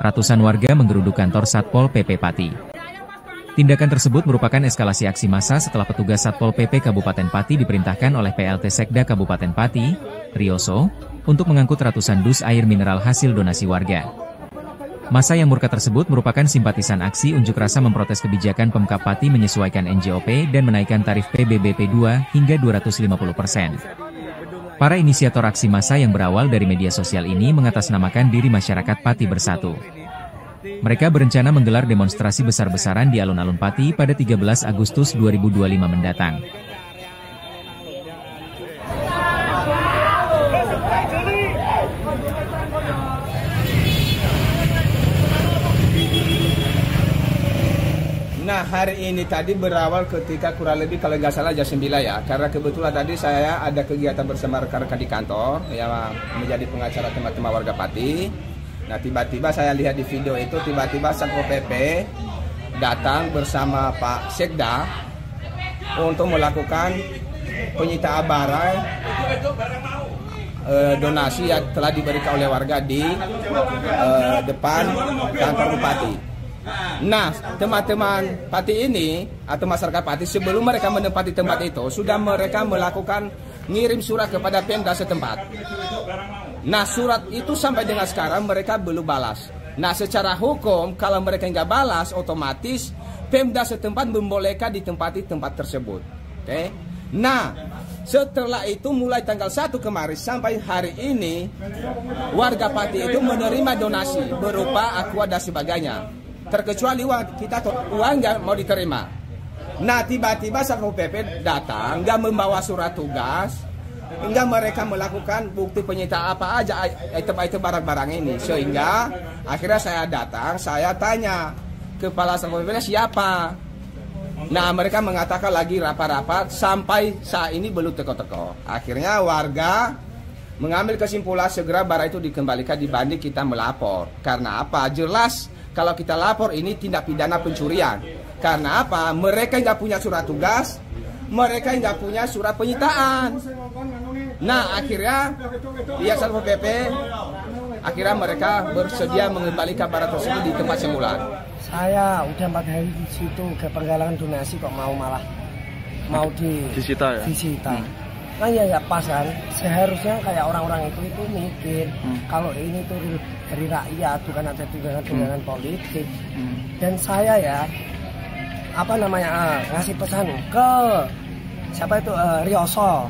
Ratusan warga menggeruduk kantor Satpol PP Pati. Tindakan tersebut merupakan eskalasi aksi massa setelah petugas Satpol PP Kabupaten Pati diperintahkan oleh PLT Sekda Kabupaten Pati, Rioso, untuk mengangkut ratusan dus air mineral hasil donasi warga. Massa yang murka tersebut merupakan simpatisan aksi unjuk rasa memprotes kebijakan Pemkab Pati menyesuaikan NJOP dan menaikkan tarif PBBP 2 hingga 250%. Para inisiator aksi massa yang berawal dari media sosial ini mengatasnamakan diri masyarakat Pati Bersatu. Mereka berencana menggelar demonstrasi besar-besaran di alun-alun Pati pada 13 Agustus 2025 mendatang. Nah, hari ini tadi berawal ketika kurang lebih kalau nggak salah jam 9 ya, karena kebetulan tadi saya ada kegiatan bersama rekan-rekan di kantor yang menjadi pengacara teman-teman warga Pati. Nah, tiba-tiba saya lihat di video itu, tiba-tiba Satpol PP datang bersama Pak Sekda untuk melakukan penyitaan barang donasi yang telah diberikan oleh warga di depan kantor Bupati. Nah, teman-teman Pati ini atau masyarakat Pati sebelum mereka menempati tempat itu sudah mereka melakukan ngirim surat kepada Pemda setempat. Nah, surat itu sampai dengan sekarang mereka belum balas. Nah, secara hukum kalau mereka nggak balas, otomatis Pemda setempat membolehkan ditempati tempat tersebut. Oke? Nah, setelah itu mulai tanggal 1 kemarin sampai hari ini warga Pati itu menerima donasi berupa aqua dan sebagainya. Terkecuali uang, uang nggak mau diterima. Nah, tiba-tiba Satpol PP datang, nggak membawa surat tugas, nggak mereka melakukan bukti penyitaan apa aja item-item barang-barang ini. Sehingga akhirnya saya datang, saya tanya kepala Satpol PP siapa. Nah, mereka mengatakan lagi rapat-rapat sampai saat ini belum teko-teko. Akhirnya warga mengambil kesimpulan segera barang itu dikembalikan dibanding kita melapor. Karena apa? Jelas kalau kita lapor ini tindak pidana pencurian. Karena apa? Mereka nggak punya surat tugas, mereka nggak punya surat penyitaan. Nah, akhirnya pihak Satpol PP akhirnya mereka bersedia mengembalikan barang tersebut di tempat semula. Saya udah 4 hari di situ ke penggalangan donasi kok malah mau disita ya? Disita. Nah ya pas kan, seharusnya kayak orang-orang itu mikir kalau ini tuh dari rakyat, bukan ada tunggangan politik. Dan saya ya ngasih pesan ke siapa itu Rioso,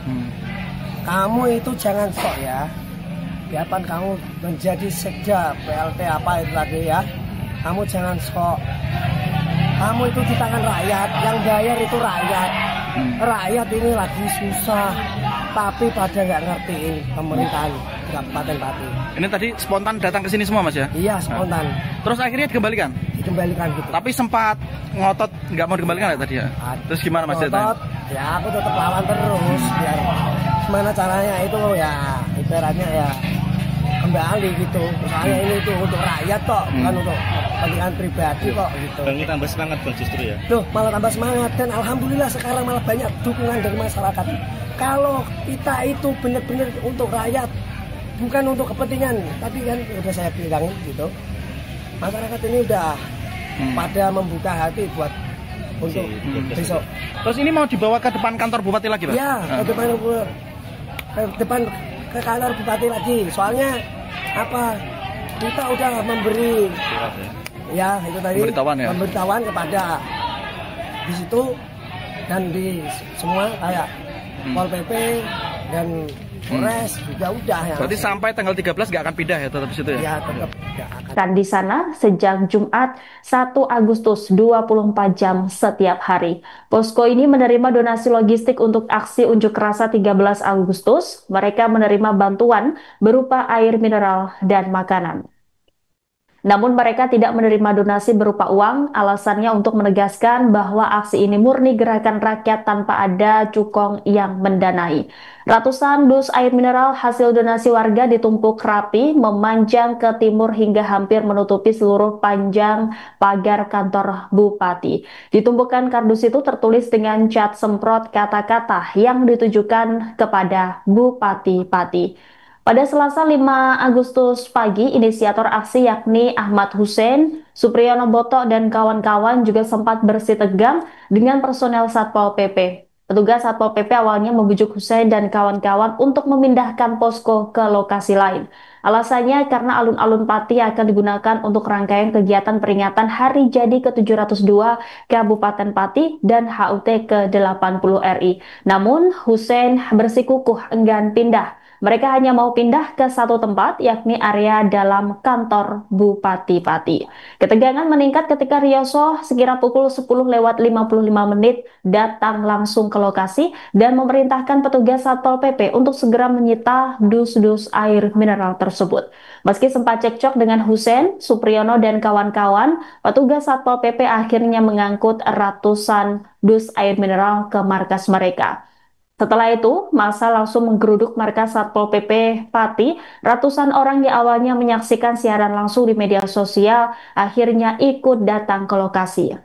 kamu itu jangan sok ya, biarpun kamu menjadi sekda PLT apa itu tadi ya, kamu jangan sok, kamu itu di tangan rakyat, yang bayar itu rakyat. Rakyat ini lagi susah, tapi pada nggak ngertiin pemerintahan Kabupaten Pati. Ini tadi spontan datang ke sini semua, Mas ya? Iya, spontan. Terus akhirnya dikembalikan? Dikembalikan gitu. Tapi sempat ngotot nggak mau dikembalikan ya tadi ya? Terus gimana Mas? Ngotot, ya aku tetap lawan terus, biar gimana caranya itu ya, ibaratnya ya kembali gitu. Soalnya ini tuh untuk rakyat kok, bukan untuk kepentingan pribadi kok gitu. Ini tambah semangat Bang justru ya? Loh, malah tambah semangat. Dan alhamdulillah sekarang malah banyak dukungan dari masyarakat. Kalau kita itu benar-benar untuk rakyat, bukan untuk kepentingan, tapi kan udah saya bilangin gitu, masyarakat ini udah pada membuka hati buat untuk besok. Terus ini mau dibawa ke depan kantor Bupati lagi, Pak? Ya, ke kantor Bupati lagi. Soalnya apa? Kita udah memberi ya itu tadi pemberitahuan kepada di situ dan di semua kayak Pol PP dan Polres juga udah ya. Berarti sampai tanggal 13 nggak akan pindah ya, tetap di situ ya? Ya, tetap nggak akan. Kan di sana sejak Jumat 1 Agustus 24 jam setiap hari. Posko ini menerima donasi logistik untuk aksi unjuk rasa 13 Agustus. Mereka menerima bantuan berupa air mineral dan makanan. Namun mereka tidak menerima donasi berupa uang, alasannya untuk menegaskan bahwa aksi ini murni gerakan rakyat tanpa ada cukong yang mendanai. Ratusan dus air mineral hasil donasi warga ditumpuk rapi, memanjang ke timur hingga hampir menutupi seluruh panjang pagar kantor bupati. Di tumpukan kardus itu tertulis dengan cat semprot kata-kata yang ditujukan kepada Bupati Pati. Pada Selasa 5 Agustus pagi, inisiator aksi yakni Ahmad Hussein, Supriyono Boto, dan kawan-kawan juga sempat bersih tegang dengan personel Satpol PP. Petugas Satpol PP awalnya membujuk Hussein dan kawan-kawan untuk memindahkan posko ke lokasi lain. Alasannya karena alun-alun Pati akan digunakan untuk rangkaian kegiatan peringatan Hari Jadi ke-702 Kabupaten Pati dan HUT ke-80 RI. Namun, Hussein bersikukuh enggan pindah. Mereka hanya mau pindah ke satu tempat, yakni area dalam kantor Bupati Pati. Ketegangan meningkat ketika Rioso sekira pukul 10:55 datang langsung ke lokasi dan memerintahkan petugas Satpol PP untuk segera menyita dus-dus air mineral tersebut. Meski sempat cekcok dengan Hussein, Supriyono, dan kawan-kawan, petugas Satpol PP akhirnya mengangkut ratusan dus air mineral ke markas mereka. Setelah itu, massa langsung menggeruduk markas Satpol PP Pati. Ratusan orang yang awalnya menyaksikan siaran langsung di media sosial akhirnya ikut datang ke lokasi.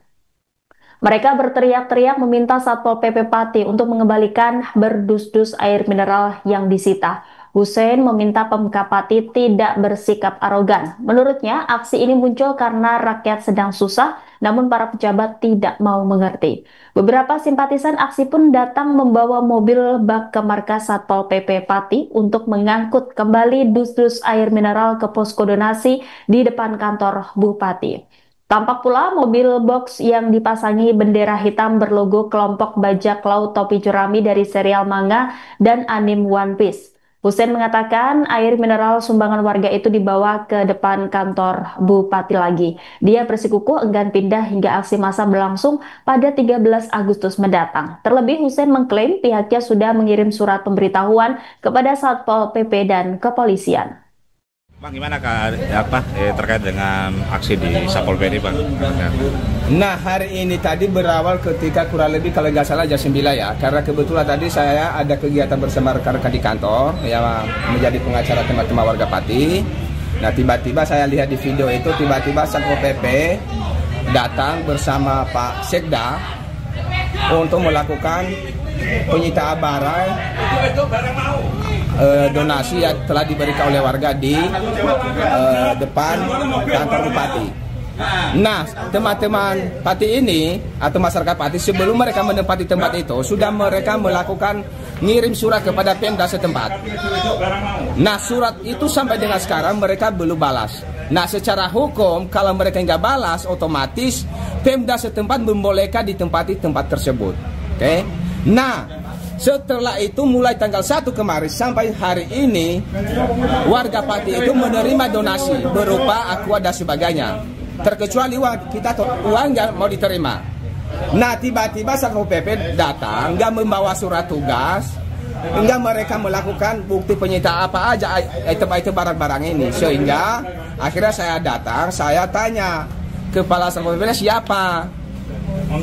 Mereka berteriak-teriak meminta Satpol PP Pati untuk mengembalikan berdus-dus air mineral yang disita. Hussein meminta Pemkab Pati tidak bersikap arogan. Menurutnya, aksi ini muncul karena rakyat sedang susah, namun para pejabat tidak mau mengerti. Beberapa simpatisan aksi pun datang membawa mobil bak ke markas Satpol PP Pati untuk mengangkut kembali dus-dus air mineral ke posko donasi di depan kantor Bupati. Tampak pula mobil box yang dipasangi bendera hitam berlogo kelompok bajak laut topi jerami dari serial manga dan anime One Piece. Hussein mengatakan air mineral sumbangan warga itu dibawa ke depan kantor Bupati lagi. Dia bersikukuh enggan pindah hingga aksi massa berlangsung pada 13 Agustus mendatang. Terlebih Hussein mengklaim pihaknya sudah mengirim surat pemberitahuan kepada Satpol PP dan kepolisian. Bang, gimana terkait dengan aksi di Satpol PP, Bang? Nah, hari ini tadi berawal ketika kurang lebih kalau nggak salah jam 9 ya, karena kebetulan tadi saya ada kegiatan bersama rekan-rekan di kantor yang menjadi pengacara teman-teman warga Pati. Nah, tiba-tiba saya lihat di video itu, tiba-tiba Satpol PP datang bersama Pak Sekda untuk melakukan penyitaan barang donasi yang telah diberikan oleh warga di depan kantor Bupati. Nah, teman-teman Pati ini atau masyarakat Pati sebelum mereka menempati tempat itu sudah mereka melakukan ngirim surat kepada Pemda setempat. Nah, surat itu sampai dengan sekarang mereka belum balas. Nah, secara hukum kalau mereka nggak balas, otomatis Pemda setempat membolehkan ditempati tempat tersebut. Oke? Nah, setelah itu mulai tanggal 1 kemarin sampai hari ini warga Pati itu menerima donasi berupa aqua dan sebagainya. Terkecuali uang kita uang nggak mau diterima. Nah, tiba-tiba Satpol PP datang nggak membawa surat tugas, nggak mereka melakukan bukti penyitaan apa aja item-item barang-barang ini, sehingga akhirnya saya datang, saya tanya kepala Satpol PP siapa.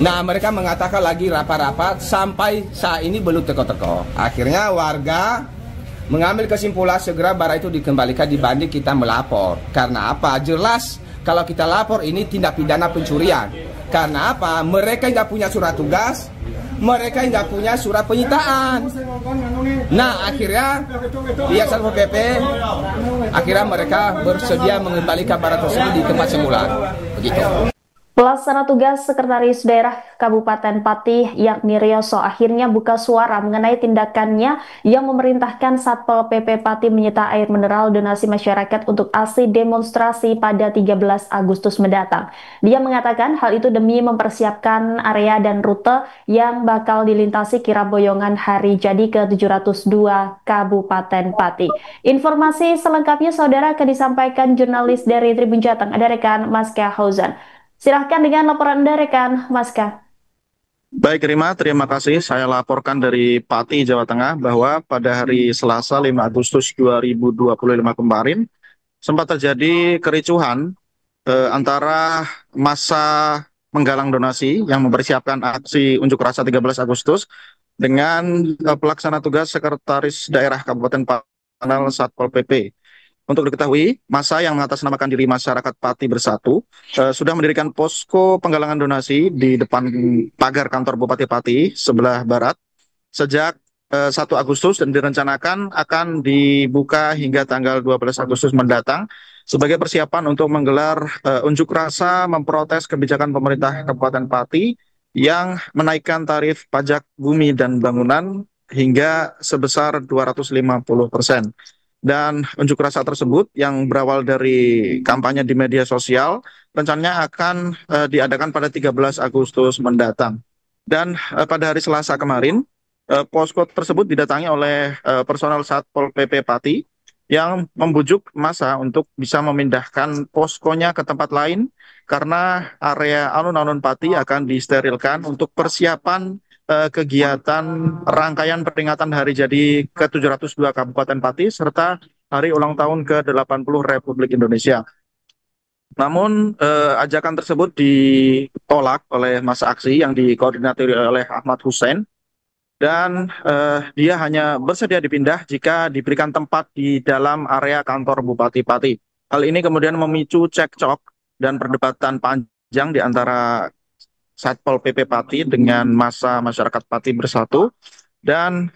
Nah, mereka mengatakan lagi rapat-rapat sampai saat ini belum teko-teko. Akhirnya warga mengambil kesimpulan segera barang itu dikembalikan dibanding kita melapor. Karena apa? Jelas kalau kita lapor ini tindak pidana pencurian. Karena apa? Mereka nggak punya surat tugas, mereka nggak punya surat penyitaan. Nah, akhirnya pihak Satpol PP akhirnya mereka bersedia mengembalikan barang tersebut di tempat semula. Begitu. Pelaksana tugas Sekretaris Daerah Kabupaten Pati yakni Rioso akhirnya buka suara mengenai tindakannya yang memerintahkan Satpol PP Pati menyita air mineral donasi masyarakat untuk aksi demonstrasi pada 13 Agustus mendatang. Dia mengatakan hal itu demi mempersiapkan area dan rute yang bakal dilintasi kirap boyongan Hari Jadi ke-702 Kabupaten Pati. Informasi selengkapnya saudara akan disampaikan jurnalis dari Tribun Jateng, ada rekan Maska Hauzan. Silahkan dengan laporan Anda, rekan Maska. Baik, Rima, terima kasih. Saya laporkan dari Pati, Jawa Tengah, bahwa pada hari Selasa 5 Agustus 2025 kemarin, sempat terjadi kericuhan antara massa menggalang donasi yang mempersiapkan aksi unjuk rasa 13 Agustus dengan pelaksana tugas Sekretaris Daerah Kabupaten Panel Satpol PP. Untuk diketahui, massa yang mengatasnamakan diri Masyarakat Pati Bersatu sudah mendirikan posko penggalangan donasi di depan pagar kantor Bupati Pati sebelah barat sejak 1 Agustus dan direncanakan akan dibuka hingga tanggal 12 Agustus mendatang sebagai persiapan untuk menggelar unjuk rasa memprotes kebijakan pemerintah Kabupaten Pati yang menaikkan tarif pajak bumi dan bangunan hingga sebesar 250%. Dan unjuk rasa tersebut yang berawal dari kampanye di media sosial rencananya akan diadakan pada 13 Agustus mendatang. Dan pada hari Selasa kemarin, posko tersebut didatangi oleh personel Satpol PP Pati yang membujuk massa untuk bisa memindahkan poskonya ke tempat lain karena area alun-alun Pati akan disterilkan untuk persiapan kegiatan rangkaian peringatan hari jadi ke-702 Kabupaten Pati serta hari ulang tahun ke-80 Republik Indonesia. Namun ajakan tersebut ditolak oleh massa aksi yang dikoordinasi oleh Ahmad Hussein dan dia hanya bersedia dipindah jika diberikan tempat di dalam area kantor Bupati Pati. Hal ini kemudian memicu cekcok dan perdebatan panjang di antara Satpol PP Pati dengan massa Masyarakat Pati Bersatu dan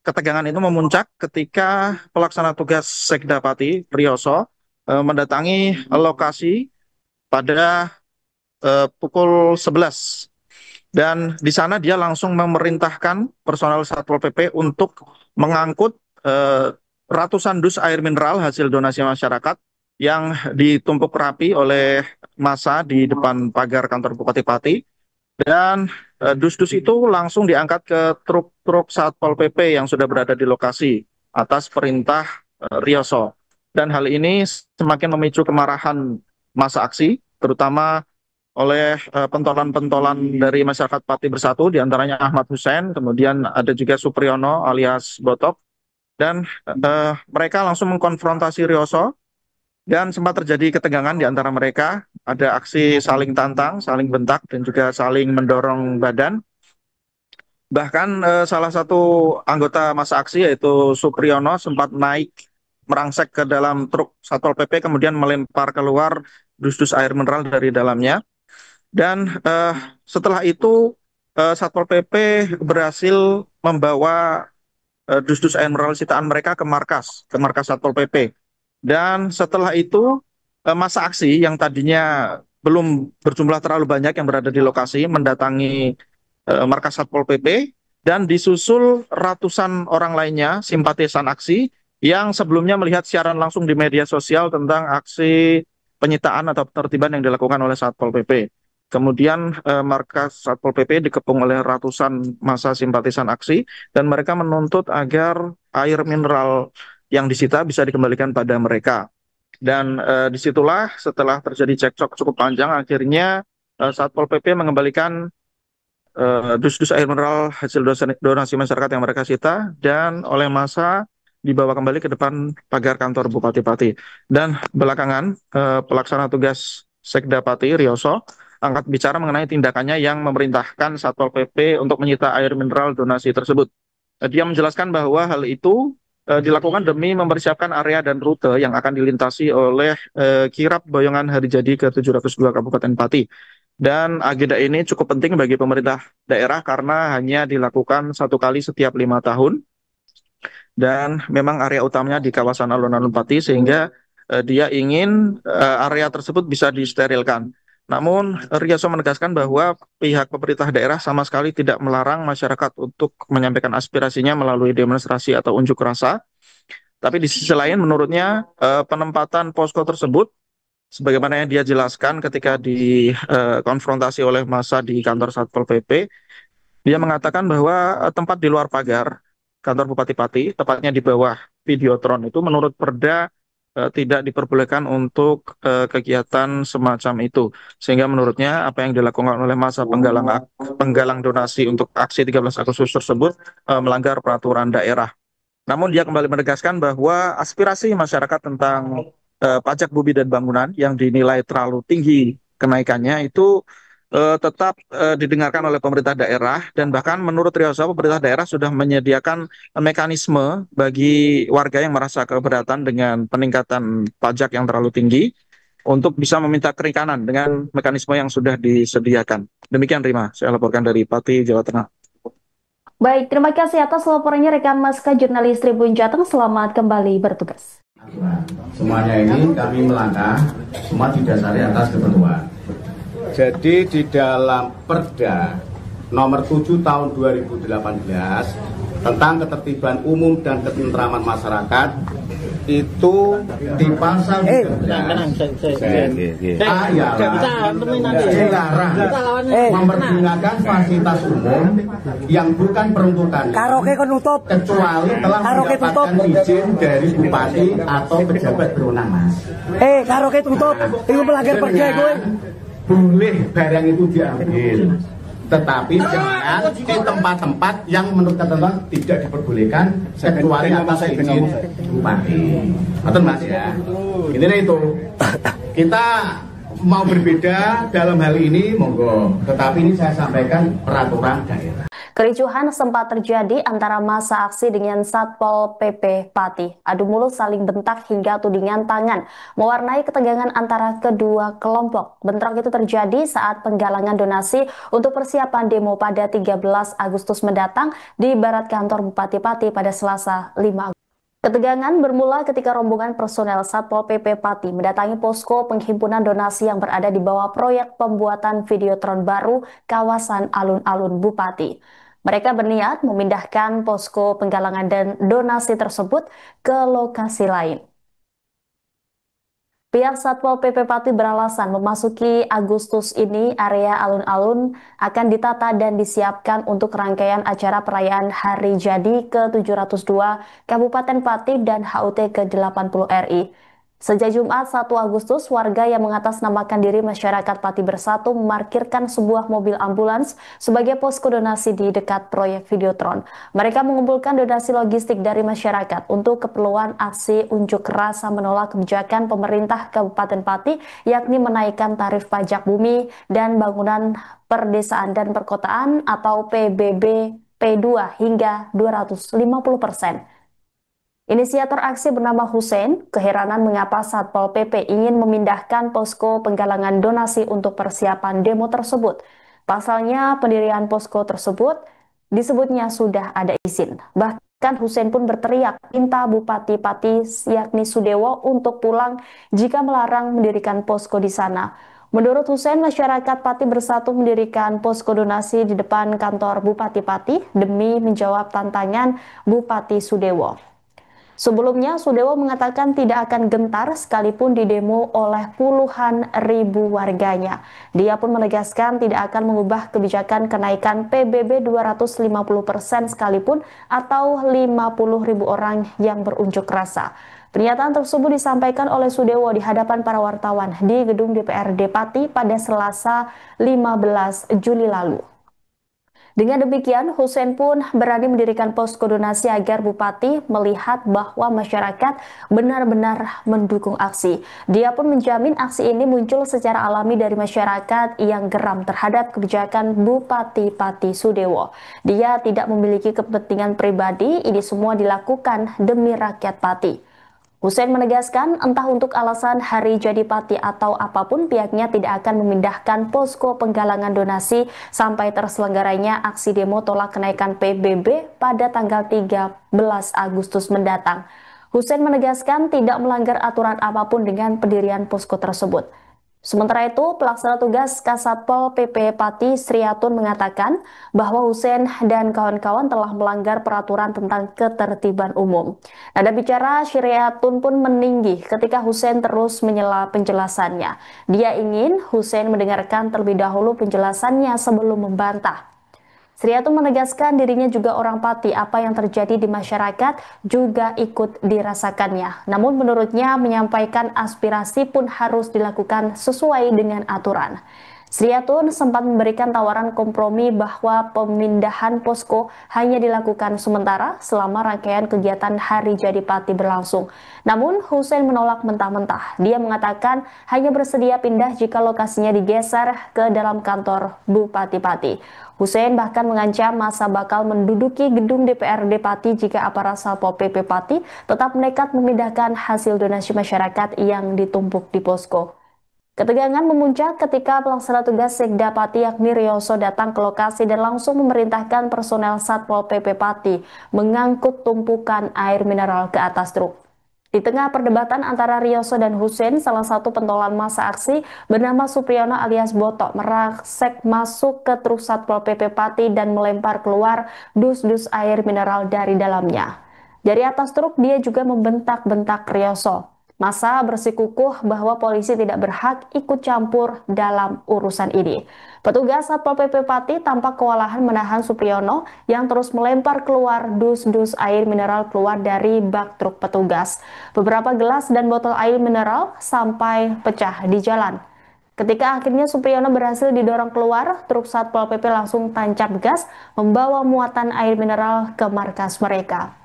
ketegangan itu memuncak ketika pelaksana tugas Sekda Pati Priyoso mendatangi lokasi pada pukul 11 dan di sana dia langsung memerintahkan personel Satpol PP untuk mengangkut ratusan dus air mineral hasil donasi masyarakat yang ditumpuk rapi oleh massa di depan pagar kantor Bupati Pati dan dus-dus itu langsung diangkat ke truk-truk Satpol PP yang sudah berada di lokasi atas perintah Riyoso. Dan hal ini semakin memicu kemarahan massa aksi, terutama oleh pentolan-pentolan dari masyarakat Pati Bersatu, diantaranya Ahmad Hussein, kemudian ada juga Supriyono alias Botok, dan mereka langsung mengkonfrontasi Riyoso. Dan sempat terjadi ketegangan di antara mereka, ada aksi saling tantang, saling bentak, dan juga saling mendorong badan. Bahkan salah satu anggota massa aksi yaitu Supriyono sempat naik merangsek ke dalam truk Satpol PP, kemudian melempar keluar dus-dus air mineral dari dalamnya. Dan setelah itu Satpol PP berhasil membawa dus-dus air mineral sitaan mereka ke markas Satpol PP. Dan setelah itu massa aksi yang tadinya belum berjumlah terlalu banyak yang berada di lokasi mendatangi markas Satpol PP dan disusul ratusan orang lainnya simpatisan aksi yang sebelumnya melihat siaran langsung di media sosial tentang aksi penyitaan atau penertiban yang dilakukan oleh Satpol PP. Kemudian markas Satpol PP dikepung oleh ratusan massa simpatisan aksi dan mereka menuntut agar air mineral yang disita bisa dikembalikan pada mereka. Dan disitulah setelah terjadi cekcok cukup panjang, akhirnya Satpol PP mengembalikan dus-dus air mineral hasil donasi masyarakat yang mereka sita dan oleh massa dibawa kembali ke depan pagar kantor Bupati Pati. Dan belakangan pelaksana tugas Sekda Pati Riyoso angkat bicara mengenai tindakannya yang memerintahkan Satpol PP untuk menyita air mineral donasi tersebut. Dia menjelaskan bahwa hal itu dilakukan demi mempersiapkan area dan rute yang akan dilintasi oleh kirap boyongan hari jadi ke-702 Kabupaten Pati. Dan agenda ini cukup penting bagi pemerintah daerah karena hanya dilakukan 1 kali setiap 5 tahun. Dan memang area utamanya di kawasan alun-alun Pati sehingga dia ingin area tersebut bisa disterilkan. Namun Riyoso menegaskan bahwa pihak pemerintah daerah sama sekali tidak melarang masyarakat untuk menyampaikan aspirasinya melalui demonstrasi atau unjuk rasa. Tapi di sisi lain menurutnya penempatan posko tersebut sebagaimana yang dia jelaskan ketika dikonfrontasi oleh massa di kantor Satpol PP, dia mengatakan bahwa tempat di luar pagar kantor Bupati Pati, tepatnya di bawah Videotron itu menurut Perda tidak diperbolehkan untuk kegiatan semacam itu. Sehingga menurutnya apa yang dilakukan oleh massa penggalang donasi untuk aksi 13 Agustus tersebut melanggar peraturan daerah. Namun dia kembali menegaskan bahwa aspirasi masyarakat tentang pajak bumi dan bangunan yang dinilai terlalu tinggi kenaikannya itu tetap didengarkan oleh pemerintah daerah, dan bahkan menurut Rioso pemerintah daerah sudah menyediakan mekanisme bagi warga yang merasa keberatan dengan peningkatan pajak yang terlalu tinggi untuk bisa meminta keringanan dengan mekanisme yang sudah disediakan. Demikian Rima, saya laporkan dari Pati, Jawa Tengah. Baik, terima kasih atas laporannya rekan Maska jurnalis Tribun Jateng. Selamat kembali bertugas. Semuanya ini kami melangkah, semua didasari atas ketentuan. Jadi di dalam Perda nomor 7 tahun 2018 tentang ketertiban umum dan ketentraman masyarakat itu di pasal 13 ayat dilarang mempergunakan fasilitas umum yang bukan peruntukan kecuali telah mendapatkan izin dari bupati atau pejabat berwenang, Mas. Karaoke tutup, itu melanggar perda gue. Boleh barang itu diambil, tetapi jangan di tempat-tempat yang menurut ketentuan tidak diperbolehkan kecuali atas izin bupati. Betul Mas ya. Ini itu kita mau berbeda dalam hal ini monggo, tetapi ini saya sampaikan peraturan daerah. Kericuhan sempat terjadi antara massa aksi dengan Satpol PP Pati. Adu mulut, saling bentak hingga tudingan tangan mewarnai ketegangan antara kedua kelompok. Bentrok itu terjadi saat penggalangan donasi untuk persiapan demo pada 13 Agustus mendatang di barat kantor Bupati Pati pada Selasa 5 Agustus. Ketegangan bermula ketika rombongan personel Satpol PP Pati mendatangi posko penghimpunan donasi yang berada di bawah proyek pembuatan videotron baru kawasan alun-alun Bupati. Mereka berniat memindahkan posko penggalangan dan donasi tersebut ke lokasi lain. Pihak Satpol PP Pati beralasan memasuki Agustus ini area alun-alun akan ditata dan disiapkan untuk rangkaian acara perayaan Hari Jadi ke-702 Kabupaten Pati dan HUT ke-80 RI. Sejak Jumat 1 Agustus, warga yang mengatasnamakan diri Masyarakat Pati Bersatu memarkirkan sebuah mobil ambulans sebagai posko donasi di dekat proyek Videotron. Mereka mengumpulkan donasi logistik dari masyarakat untuk keperluan aksi unjuk rasa menolak kebijakan pemerintah Kabupaten Pati, yakni menaikkan tarif pajak bumi dan bangunan perdesaan dan perkotaan atau PBB P2 hingga 250%. Inisiator aksi bernama Hussein keheranan mengapa Satpol PP ingin memindahkan posko penggalangan donasi untuk persiapan demo tersebut. Pasalnya pendirian posko tersebut disebutnya sudah ada izin. Bahkan Hussein pun berteriak minta Bupati Pati yakni Sudewo untuk pulang jika melarang mendirikan posko di sana. Menurut Hussein, masyarakat Pati Bersatu mendirikan posko donasi di depan kantor Bupati Pati demi menjawab tantangan Bupati Sudewo. Sebelumnya, Sudewo mengatakan tidak akan gentar sekalipun didemo oleh puluhan ribu warganya. Dia pun menegaskan tidak akan mengubah kebijakan kenaikan PBB 250% sekalipun atau 50 ribu orang yang berunjuk rasa. Pernyataan tersebut disampaikan oleh Sudewo di hadapan para wartawan di gedung DPRD Pati pada Selasa 15 Juli lalu. Dengan demikian, Hussein pun berani mendirikan posko donasi agar Bupati melihat bahwa masyarakat benar-benar mendukung aksi. Dia pun menjamin aksi ini muncul secara alami dari masyarakat yang geram terhadap kebijakan Bupati Pati Sudewo. Dia tidak memiliki kepentingan pribadi, ini semua dilakukan demi rakyat Pati. Hussein menegaskan entah untuk alasan Hari Jadi Pati atau apapun pihaknya tidak akan memindahkan posko penggalangan donasi sampai terselenggaranya aksi demo tolak kenaikan PBB pada tanggal 13 Agustus mendatang. Hussein menegaskan tidak melanggar aturan apapun dengan pendirian posko tersebut. Sementara itu, pelaksana tugas Kasatpol PP Pati Sriatun mengatakan bahwa Hussein dan kawan-kawan telah melanggar peraturan tentang ketertiban umum. Nada bicara Sriatun pun meninggi ketika Hussein terus menyela penjelasannya. Dia ingin Hussein mendengarkan terlebih dahulu penjelasannya sebelum membantah. Sriatun menegaskan dirinya juga orang Pati, apa yang terjadi di masyarakat juga ikut dirasakannya. Namun menurutnya menyampaikan aspirasi pun harus dilakukan sesuai dengan aturan. Sriatun sempat memberikan tawaran kompromi bahwa pemindahan posko hanya dilakukan sementara selama rangkaian kegiatan Hari Jadi Pati berlangsung. Namun Hussein menolak mentah-mentah. Dia mengatakan hanya bersedia pindah jika lokasinya digeser ke dalam kantor Bupati Pati. Hussein bahkan mengancam masa bakal menduduki gedung DPRD Pati jika aparat Satpol PP Pati tetap nekat memindahkan hasil donasi masyarakat yang ditumpuk di posko. Ketegangan memuncak ketika pelaksana tugas Sekda Pati yakni Rioso datang ke lokasi dan langsung memerintahkan personel Satpol PP Pati mengangkut tumpukan air mineral ke atas truk. Di tengah perdebatan antara Rioso dan Hussein, salah satu pentolan massa aksi bernama Supriyono alias Botok merangsek masuk ke truk Satpol PP Pati dan melempar keluar dus-dus air mineral dari dalamnya. Dari atas truk dia juga membentak-bentak Rioso. Massa bersikukuh bahwa polisi tidak berhak ikut campur dalam urusan ini. Petugas Satpol PP Pati tampak kewalahan menahan Supriyono yang terus melempar keluar dus-dus air mineral keluar dari bak truk petugas. Beberapa gelas dan botol air mineral sampai pecah di jalan. Ketika akhirnya Supriyono berhasil didorong keluar, truk Satpol PP langsung tancap gas membawa muatan air mineral ke markas mereka.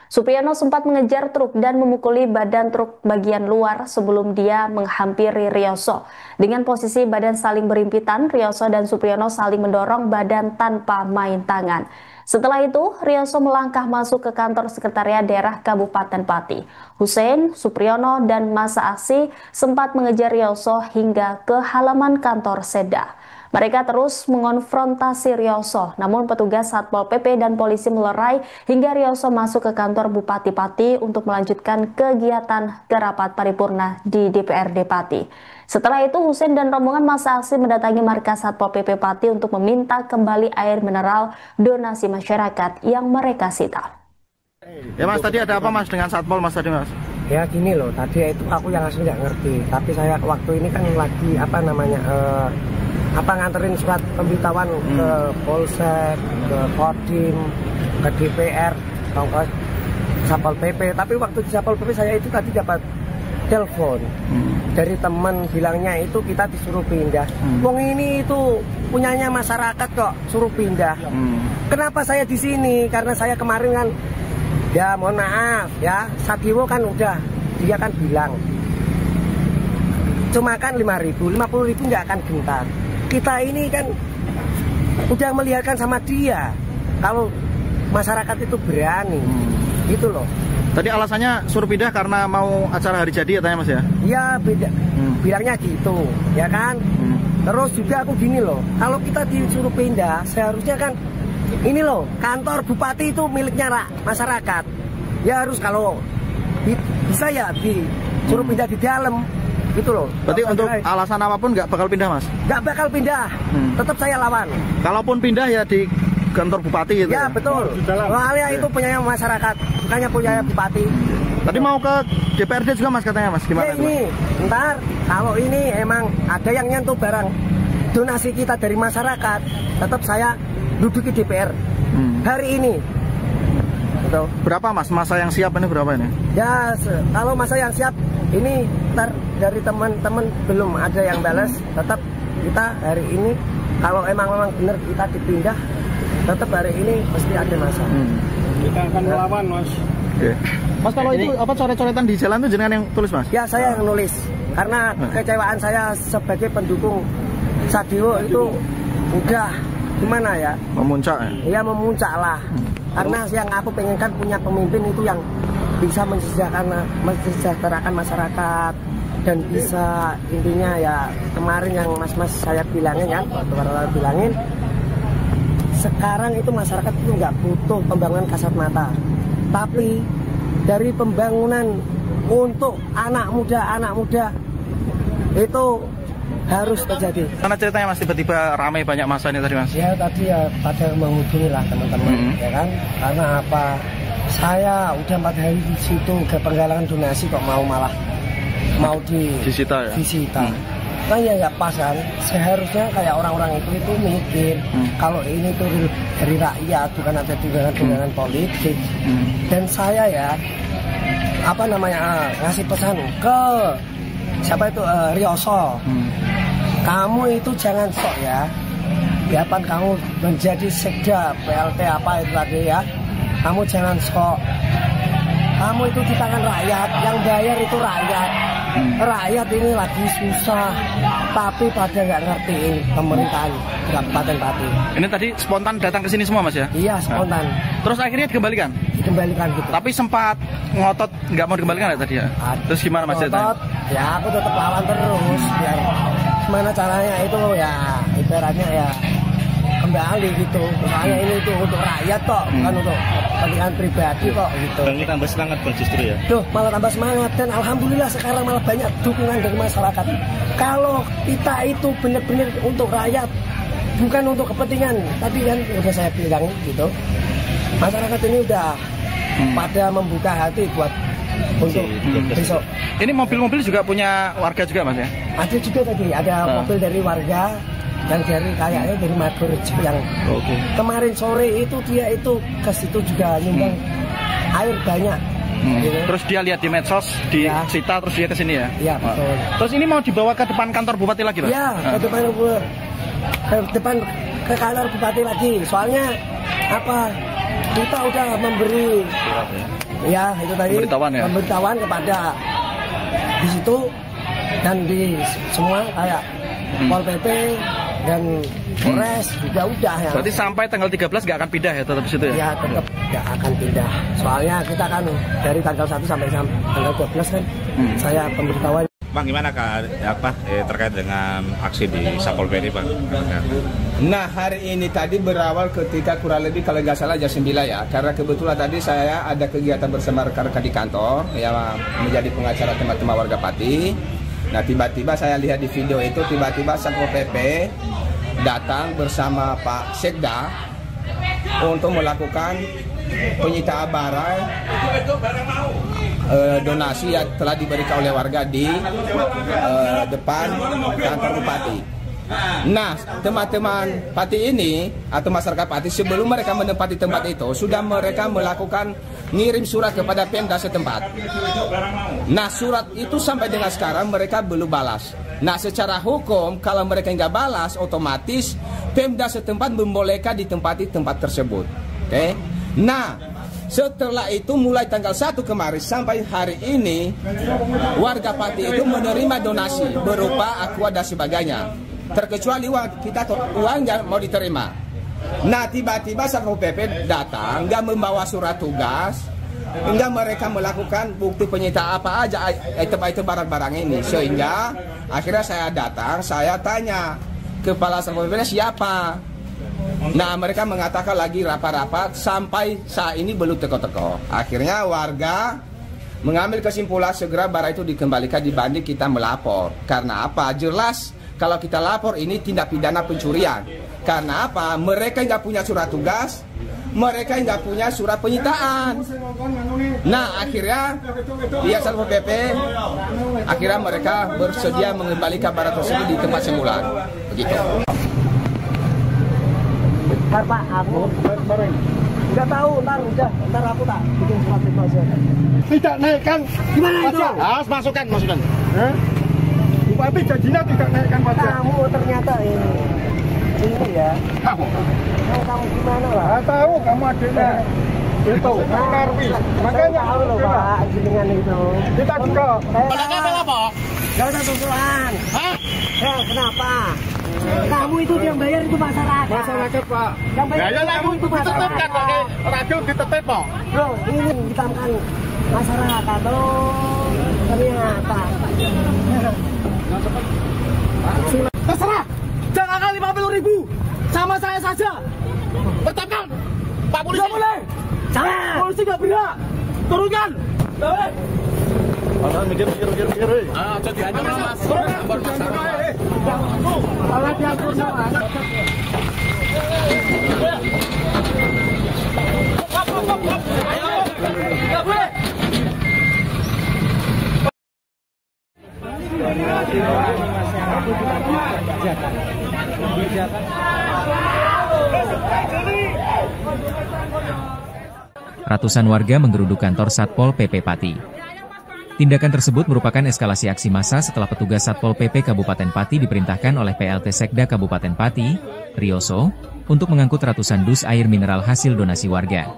Supriyono sempat mengejar truk dan memukuli badan truk bagian luar sebelum dia menghampiri Rioso. Dengan posisi badan saling berimpitan, Rioso dan Supriyono saling mendorong badan tanpa main tangan. Setelah itu, Rioso melangkah masuk ke kantor sekretariat daerah Kabupaten Pati. Hussein, Supriyono, dan massa aksi sempat mengejar Rioso hingga ke halaman kantor Sekda. Mereka terus mengonfrontasi Rioso, namun petugas Satpol PP dan polisi melerai hingga Rioso masuk ke kantor Bupati Pati untuk melanjutkan kegiatan rapat paripurna di DPRD Pati. Setelah itu, Hussein dan rombongan massa aksi mendatangi markas Satpol PP Pati untuk meminta kembali air mineral donasi masyarakat yang mereka sita. Ya Mas, tadi ada apa Mas dengan Satpol Mas tadi Mas? Ya gini loh, tadi itu aku yang asli nggak ngerti, tapi saya waktu ini kan lagi nganterin surat pemberitahuan ke Polsek, ke Kodim, ke DPR, ke Satpol PP. Tapi waktu di Satpol PP saya itu tadi dapat telepon dari teman, bilangnya itu kita disuruh pindah. Wong ini itu punyanya masyarakat kok, suruh pindah. Kenapa saya di sini? Karena saya kemarin kan, ya mohon maaf ya, Sadiwo kan udah, dia kan bilang cuma kan 5.000, 50.000 nggak akan gentar. Kita ini kan udah melihatkan sama dia kalau masyarakat itu berani, gitu loh. Tadi alasannya suruh pindah karena mau acara hari jadi katanya Mas ya? Iya, beda. Bilangnya gitu, ya kan? Terus juga aku gini loh, kalau kita disuruh pindah, seharusnya kan ini loh, kantor bupati itu miliknya masyarakat. Ya harus kalau bisa ya disuruh pindah di dalam. Gitu loh. Berarti untuk alasan apapun nggak bakal pindah Mas? Nggak bakal pindah, tetap saya lawan. Kalaupun pindah ya di kantor bupati gitu? Ya betul, soalnya itu punya masyarakat, bukannya punya bupati. Tadi mau ke DPRD juga Mas katanya Mas, gimana? Ya ini, ntar kalau ini emang ada yang nyentuh barang donasi kita dari masyarakat, tetap saya duduki DPR hari ini. Gitu. Berapa Mas, masa yang siap ini berapa ini? Ya kalau masa yang siap ini ntar dari teman-teman belum ada yang balas, tetap kita hari ini kalau emang benar kita dipindah, tetap hari ini pasti ada masa. Kita akan melawan Mas. Oke. Mas kalau itu apa coret-coretan di jalan itu jenengan yang tulis Mas? Ya saya yang nulis, karena kekecewaan saya sebagai pendukung Sadiwo itu udah gimana ya? Memuncak ya? Ya memuncak lah. Karena yang aku pengenkan punya pemimpin itu yang bisa mensejahterakan masyarakat dan bisa intinya ya kemarin yang mas-mas saya bilangin kan, waktu bilangin sekarang itu masyarakat itu nggak butuh pembangunan kasat mata, tapi dari pembangunan untuk anak muda itu harus terjadi. Karena ceritanya Mas tiba-tiba ramai banyak masa ini tadi Mas? Ya tadi ya pada menghubungi lah teman-teman, ya kan? Karena apa? Saya udah 4 hari di situ ke penggalangan donasi kok malah mau disita ya? Disita. Nah ya pas kan. Seharusnya kayak orang-orang itu mikir kalau ini tuh dari rakyat bukan ada tunggangan politik. Dan saya ya ngasih pesan ke siapa itu Rioso. Kamu itu jangan sok ya. Biarpun kamu menjadi sekda PLT apa itu tadi ya. Kamu jangan sok. Kamu itu di tangan rakyat, yang bayar itu rakyat. Rakyat ini lagi susah, tapi pada nggak ngertiin pemerintahan Kabupaten Pati. Ini tadi spontan datang ke sini semua Mas ya? Iya spontan. Terus akhirnya dikembalikan? Dikembalikan gitu. Tapi sempat ngotot nggak mau dikembalikan ya tadi ya? Terus gimana Mas? Ngotot, ya aku tetap lawan terus. Biar gimana caranya itu ya ibaratnya ya kembali gitu. Makanya ini itu untuk rakyat kok, bukan untuk kepentingan pribadi kok gitu. Dan ini tambah semangat justru ya? Tuh malah tambah semangat dan alhamdulillah sekarang malah banyak dukungan dari masyarakat. Kalau kita itu benar-benar untuk rakyat, bukan untuk kepentingan. Tadi kan udah saya bilang gitu. Masyarakat ini udah pada membuka hati buat untuk besok. Ini mobil-mobil juga punya warga juga Mas ya? Ada juga tadi, ada mobil dari warga. Dan dari kayaknya dari Magerejo yang kemarin sore itu dia itu ke situ juga nyumbang air banyak. Gitu. Terus dia lihat di medsos, di Sita, terus dia ke sini ya? Iya betul. Terus ini mau dibawa ke depan kantor bupati lagi Mas? Iya, ke kantor bupati lagi. Soalnya apa? Kita udah memberi ya itu tadi pemberitahuan kepada di situ dan di semua kayak Pol PP dan Polres juga udah ya. Berarti sampai tanggal 13 nggak akan pindah ya tetap di situ ya? Ya tetap nggak akan pindah. Soalnya kita kan dari tanggal 1 sampai tanggal 12 kan saya pemberitahuan. Bang gimana terkait dengan aksi di Satpol PP Bang? Nah hari ini tadi berawal ketika kurang lebih kalau nggak salah jam 9 ya. Karena kebetulan tadi saya ada kegiatan bersama rekan-rekan di kantor yang menjadi pengacara teman-teman warga Pati. Nah tiba-tiba saya lihat di video itu tiba-tiba Satpol PP datang bersama Pak Sekda untuk melakukan penyitaan barang donasi yang telah diberikan oleh warga di depan kantor Bupati. Nah, teman-teman Pati ini atau masyarakat Pati sebelum mereka menempati tempat itu sudah mereka melakukan ngirim surat kepada Pemda setempat. Nah, surat itu sampai dengan sekarang mereka belum balas. Nah, secara hukum kalau mereka nggak balas, otomatis Pemda setempat membolehkan ditempati tempat tersebut. Oke? Nah, setelah itu mulai tanggal 1 kemarin sampai hari ini warga Pati itu menerima donasi berupa aqua dan sebagainya. Terkecuali uangnya mau diterima. Nah tiba-tiba Satpol PP datang nggak membawa surat tugas, nggak mereka melakukan bukti penyitaan apa aja item-item barang-barang ini, sehingga akhirnya saya datang, saya tanya kepala Satpol PP siapa. Nah mereka mengatakan lagi rapat-rapat sampai saat ini belum teko-teko. Akhirnya warga mengambil kesimpulan segera barang itu dikembalikan dibanding kita melapor. Karena apa? Jelas kalau kita lapor ini tindak pidana pencurian. Karena apa? Mereka nggak punya surat tugas, mereka nggak punya surat penyitaan. Nah akhirnya pihak Satpol PP akhirnya mereka bersedia mengembalikan barang tersebut di tempat semula. Begitu. Pak aku nggak tahu, ntar aku tak bikin surat aja. Tidak naikkan. Gimana itu? Harus masukkan. Bupati janjinya tidak naikkan pajak. Kamu ternyata ini ya. Kamu gimana lah? Tahu kamu adiknya. Itu mengaruhi. Makanya tahu loh Pak, dengan itu. Kita juga. Kenapa? Gak usah susulan. Hah? Ya kenapa? Kamu itu yang bayar itu masyarakat. Masyarakat Pak. Yang bayar kamu itu masyarakat. Radio ditetep Pak. Loh, ini ditamkan masyarakat. Oh, ternyata. Terserah. Jangan kali 50.000 sama saya saja. Tetapkan. Pak Polisi. Tidak boleh. Jangan. Polisi nggak berhak. Turunkan. Boleh. Mikir. Jadi aja Mas. Gambar masyarakat. Kalau diatur sama. Ayo. Tidak boleh. Ratusan warga menggeruduk kantor Satpol PP Pati. Tindakan tersebut merupakan eskalasi aksi massa setelah petugas Satpol PP Kabupaten Pati diperintahkan oleh PLT Sekda Kabupaten Pati, Rioso, untuk mengangkut ratusan dus air mineral hasil donasi warga.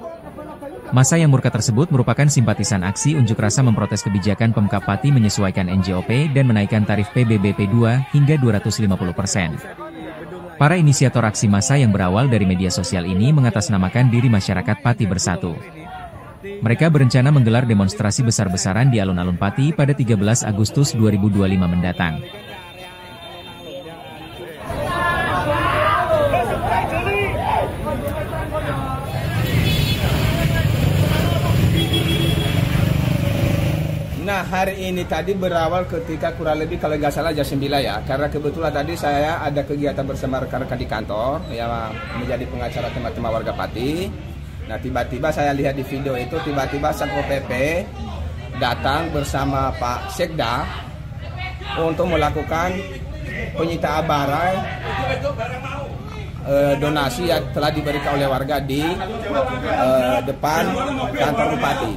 Massa yang murka tersebut merupakan simpatisan aksi unjuk rasa memprotes kebijakan Pemkab Pati menyesuaikan NJOP dan menaikkan tarif PBB P2 hingga 250%. Para inisiator aksi massa yang berawal dari media sosial ini mengatasnamakan diri masyarakat Pati Bersatu. Mereka berencana menggelar demonstrasi besar-besaran di alun-alun Pati pada 13 Agustus 2025 mendatang. Nah, hari ini tadi berawal ketika kurang lebih kalau nggak salah jam 9 ya. Karena kebetulan tadi saya ada kegiatan bersama rekan-rekan di kantor yang menjadi pengacara teman-teman warga Pati. Nah, tiba-tiba saya lihat di video itu, tiba-tiba Satpol PP datang bersama Pak Sekda untuk melakukan penyitaan barang donasi yang telah diberikan oleh warga di depan kantor Bupati.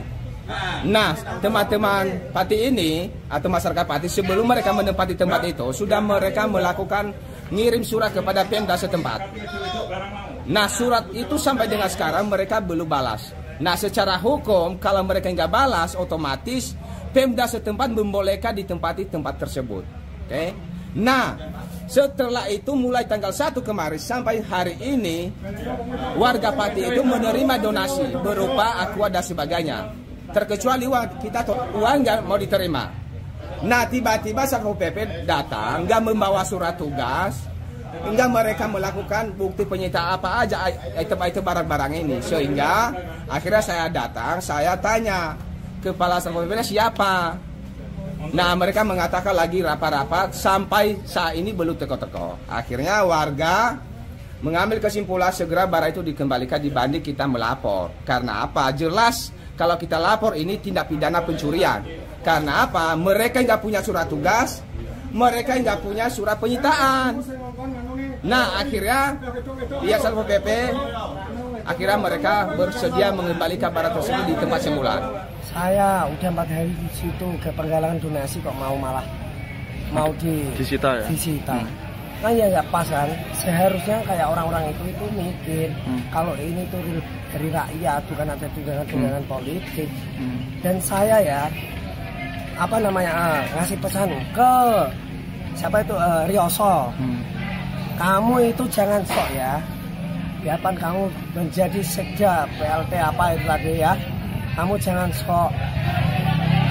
Nah, teman-teman Pati ini atau masyarakat Pati sebelum mereka menempati tempat itu sudah mereka melakukan ngirim surat kepada Pemda setempat. Nah, surat itu sampai dengan sekarang mereka belum balas. Nah, secara hukum kalau mereka nggak balas, otomatis Pemda setempat membolehkan ditempati tempat tersebut. Oke? Nah, setelah itu mulai tanggal 1 kemarin sampai hari ini warga Pati itu menerima donasi berupa aqua dan sebagainya. Terkecuali uang nggak mau diterima. Nah, tiba-tiba Satpol PP datang nggak membawa surat tugas. Hingga mereka melakukan bukti penyitaan apa aja item-item barang-barang ini. Sehingga akhirnya saya datang, saya tanya kepala Satpol PP siapa. Nah, mereka mengatakan lagi rapat-rapat sampai saat ini belum teko-teko. Akhirnya warga mengambil kesimpulan segera barang itu dikembalikan dibanding kita melapor. Karena apa? Jelas kalau kita lapor ini tindak pidana pencurian. Karena apa? Mereka nggak punya surat tugas, mereka nggak punya surat penyitaan. Nah, akhirnya pihak Satpol PP akhirnya mereka bersedia mengembalikan barang tersebut di tempat semula. Saya udah 4 hari di situ ke penggalangan donasi kok malah disita ya. Disita. Nah ya pas kan. Seharusnya kayak orang-orang itu mikir kalau ini tuh dari rakyat bukan ada tunggangan politik. Dan saya ya ngasih pesan ke siapa itu Rioso. Kamu itu jangan sok ya. Biarpun kamu menjadi sekda PLT apa itu tadi ya. Kamu jangan sok.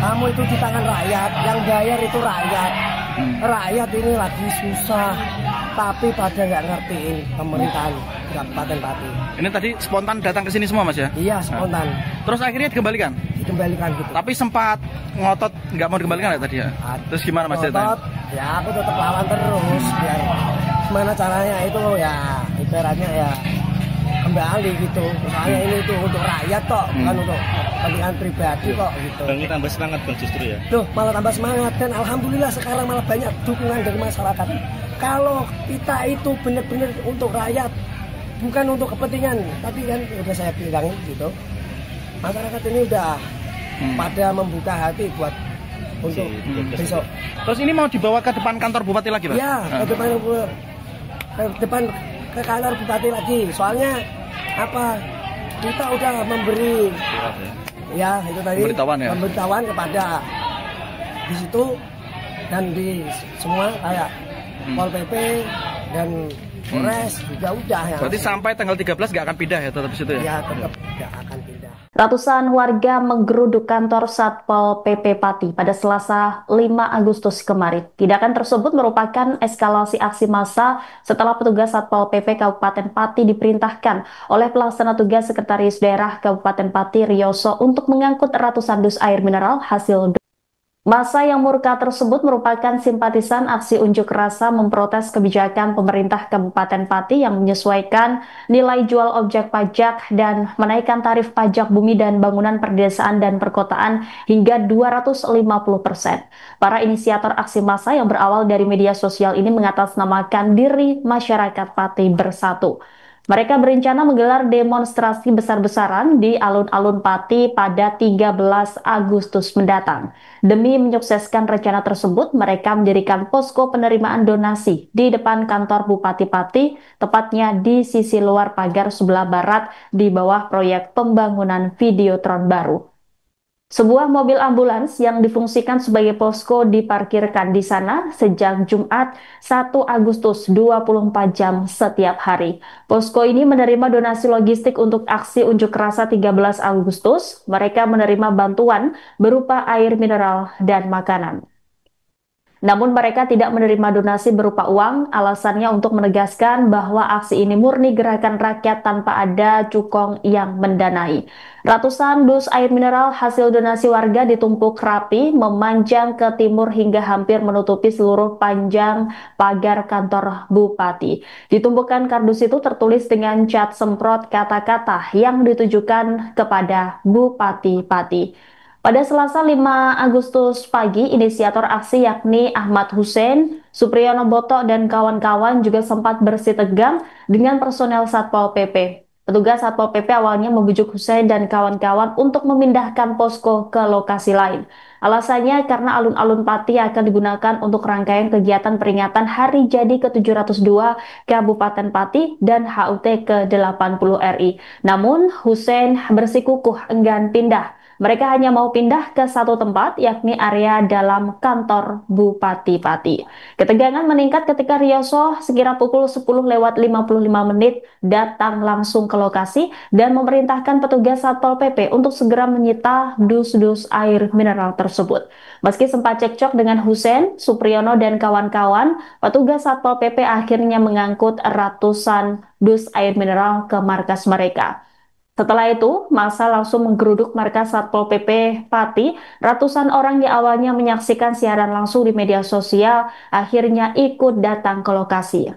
Kamu itu di tangan rakyat, yang bayar itu rakyat. Rakyat ini lagi susah, tapi pada nggak ngertiin pemerintahan Kabupaten Pati. Ini tadi spontan datang ke sini semua, Mas ya? Iya, spontan. Terus akhirnya dikembalikan? Dikembalikan gitu. Tapi sempat ngotot nggak mau dikembalikan ya tadi ya? Terus gimana Mas ceritanya? Ya aku tetap lawan terus, biar gimana caranya itu ya ibaratnya ya kembali gitu. Soalnya ini tuh untuk rakyat kok, bukan untuk kepentingan pribadi kok gitu. Ini tambah semangat kan justru ya? Tuh malah tambah semangat dan alhamdulillah sekarang malah banyak dukungan dari masyarakat. Kalau kita itu benar-benar untuk rakyat, bukan untuk kepentingan, tapi kan udah saya bilangin gitu. Masyarakat ini udah pada membuka hati buat untuk besok. Terus ini mau dibawa ke depan kantor bupati lagi, Pak? Iya, ke depan ke kantor bupati lagi. Soalnya apa? Kita udah memberi ya itu tadi pemberitahuan kepada di situ dan di semua kayak Pol PP dan Polres juga udah ya. Berarti sampai tanggal 13 nggak akan pindah ya tetap di situ ya? Ya tetap nggak akan pindah. Ratusan warga menggeruduk kantor Satpol PP Pati pada Selasa 5 Agustus kemarin. Tindakan tersebut merupakan eskalasi aksi massa setelah petugas Satpol PP Kabupaten Pati diperintahkan oleh pelaksana tugas Sekretaris Daerah Kabupaten Pati Rioso untuk mengangkut ratusan dus air mineral hasil. Massa yang murka tersebut merupakan simpatisan aksi unjuk rasa memprotes kebijakan pemerintah Kabupaten Pati yang menyesuaikan nilai jual objek pajak dan menaikkan tarif pajak bumi dan bangunan perdesaan dan perkotaan hingga 250%. Para inisiator aksi massa yang berawal dari media sosial ini mengatasnamakan diri masyarakat Pati Bersatu. Mereka berencana menggelar demonstrasi besar-besaran di alun-alun Pati pada 13 Agustus mendatang. Demi menyukseskan rencana tersebut, mereka mendirikan posko penerimaan donasi di depan kantor Bupati Pati, tepatnya di sisi luar pagar sebelah barat di bawah proyek pembangunan Videotron baru. Sebuah mobil ambulans yang difungsikan sebagai posko diparkirkan di sana sejak Jumat 1 Agustus 24 jam setiap hari. Posko ini menerima donasi logistik untuk aksi unjuk rasa 13 Agustus. Mereka menerima bantuan berupa air mineral dan makanan. Namun mereka tidak menerima donasi berupa uang, alasannya untuk menegaskan bahwa aksi ini murni gerakan rakyat tanpa ada cukong yang mendanai. Ratusan dus air mineral hasil donasi warga ditumpuk rapi, memanjang ke timur hingga hampir menutupi seluruh panjang pagar kantor Bupati. Di tumpukan kardus itu tertulis dengan cat semprot kata-kata yang ditujukan kepada Bupati Pati. Pada Selasa 5 Agustus pagi, inisiator aksi yakni Ahmad Hussein, Supriyono Boto, dan kawan-kawan juga sempat bersih tegang dengan personel Satpol PP. Petugas Satpol PP awalnya membujuk Hussein dan kawan-kawan untuk memindahkan posko ke lokasi lain. Alasannya karena alun-alun Pati akan digunakan untuk rangkaian kegiatan peringatan Hari Jadi ke-702 Kabupaten Pati dan HUT ke-80 RI. Namun, Hussein bersikukuh enggan pindah. Mereka hanya mau pindah ke satu tempat, yakni area dalam kantor Bupati Pati. Ketegangan meningkat ketika Rioso sekira pukul 10:55 datang langsung ke lokasi dan memerintahkan petugas Satpol PP untuk segera menyita dus-dus air mineral tersebut. Meski sempat cekcok dengan Hussein, Supriyono, dan kawan-kawan, petugas Satpol PP akhirnya mengangkut ratusan dus air mineral ke markas mereka. Setelah itu, massa langsung menggeruduk markas Satpol PP Pati. Ratusan orang yang awalnya menyaksikan siaran langsung di media sosial akhirnya ikut datang ke lokasi.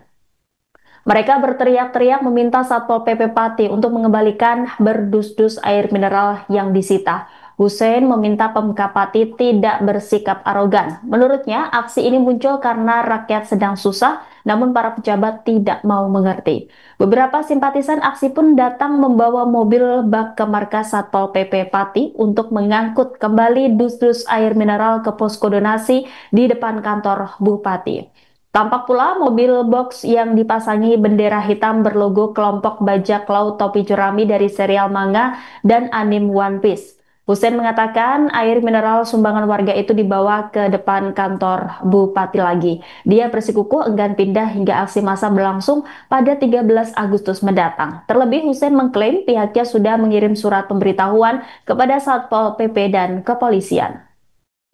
Mereka berteriak-teriak meminta Satpol PP Pati untuk mengembalikan berdus-dus air mineral yang disita. Hussein meminta Pemkab Pati tidak bersikap arogan. Menurutnya, aksi ini muncul karena rakyat sedang susah, namun para pejabat tidak mau mengerti. Beberapa simpatisan aksi pun datang membawa mobil bak ke markas Satpol PP Pati untuk mengangkut kembali dus-dus air mineral ke posko donasi di depan kantor Bupati. Tampak pula mobil box yang dipasangi bendera hitam berlogo kelompok bajak laut topi jerami dari serial manga dan anime One Piece. Hussein mengatakan air mineral sumbangan warga itu dibawa ke depan kantor Bupati lagi. Dia bersikukuh enggan pindah hingga aksi massa berlangsung pada 13 Agustus mendatang. Terlebih Hussein mengklaim pihaknya sudah mengirim surat pemberitahuan kepada Satpol PP dan kepolisian.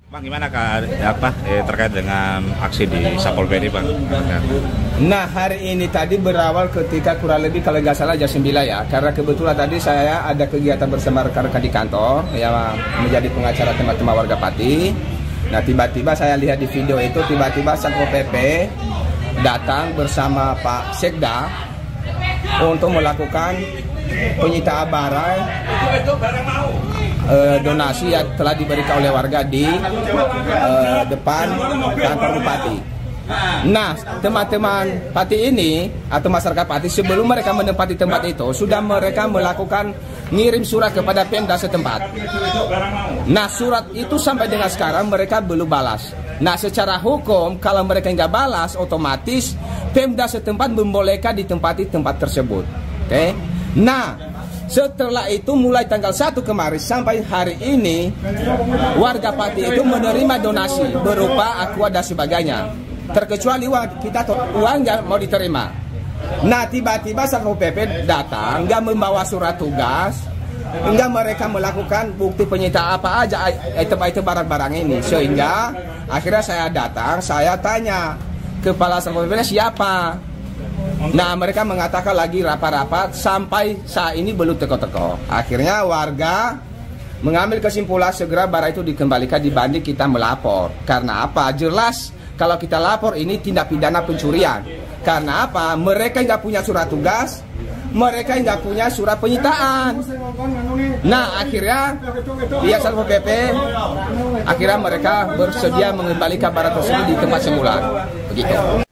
Bang, gimana terkait dengan aksi di Satpol PP, Bang? Nah, hari ini tadi berawal ketika kurang lebih kalau nggak salah jam 9 ya, karena kebetulan tadi saya ada kegiatan bersama rekan-rekan di kantor yang menjadi pengacara teman-teman warga Pati. Nah, tiba-tiba saya lihat di video itu, tiba-tiba Satpol PP datang bersama Pak Sekda untuk melakukan penyitaan barang donasi yang telah diberikan oleh warga di depan kantor Bupati. Nah, teman-teman Pati ini atau masyarakat Pati sebelum mereka menempati tempat itu sudah mereka melakukan ngirim surat kepada Pemda setempat. Nah, surat itu sampai dengan sekarang mereka belum balas. Nah, secara hukum kalau mereka nggak balas, otomatis Pemda setempat membolehkan ditempati tempat tersebut. Oke? Nah, setelah itu mulai tanggal 1 kemarin sampai hari ini warga Pati itu menerima donasi berupa aqua dan sebagainya. Terkecuali uang kita uang nggak mau diterima. Nah, tiba-tiba Satpol PP datang nggak membawa surat tugas, nggak mereka melakukan bukti penyitaan apa aja item-item barang-barang ini, sehingga akhirnya saya datang, saya tanya kepala Satpol PP siapa. Nah, mereka mengatakan lagi rapat-rapat sampai saat ini belum teko-teko. Akhirnya warga mengambil kesimpulan segera barang itu dikembalikan dibanding kita melapor. Karena apa? Jelas kalau kita lapor ini tindak pidana pencurian. Karena apa? Mereka nggak punya surat tugas, mereka nggak punya surat penyitaan. Nah, akhirnya pihak Satpol PP akhirnya mereka bersedia mengembalikan barang tersebut di tempat semula. Begitu.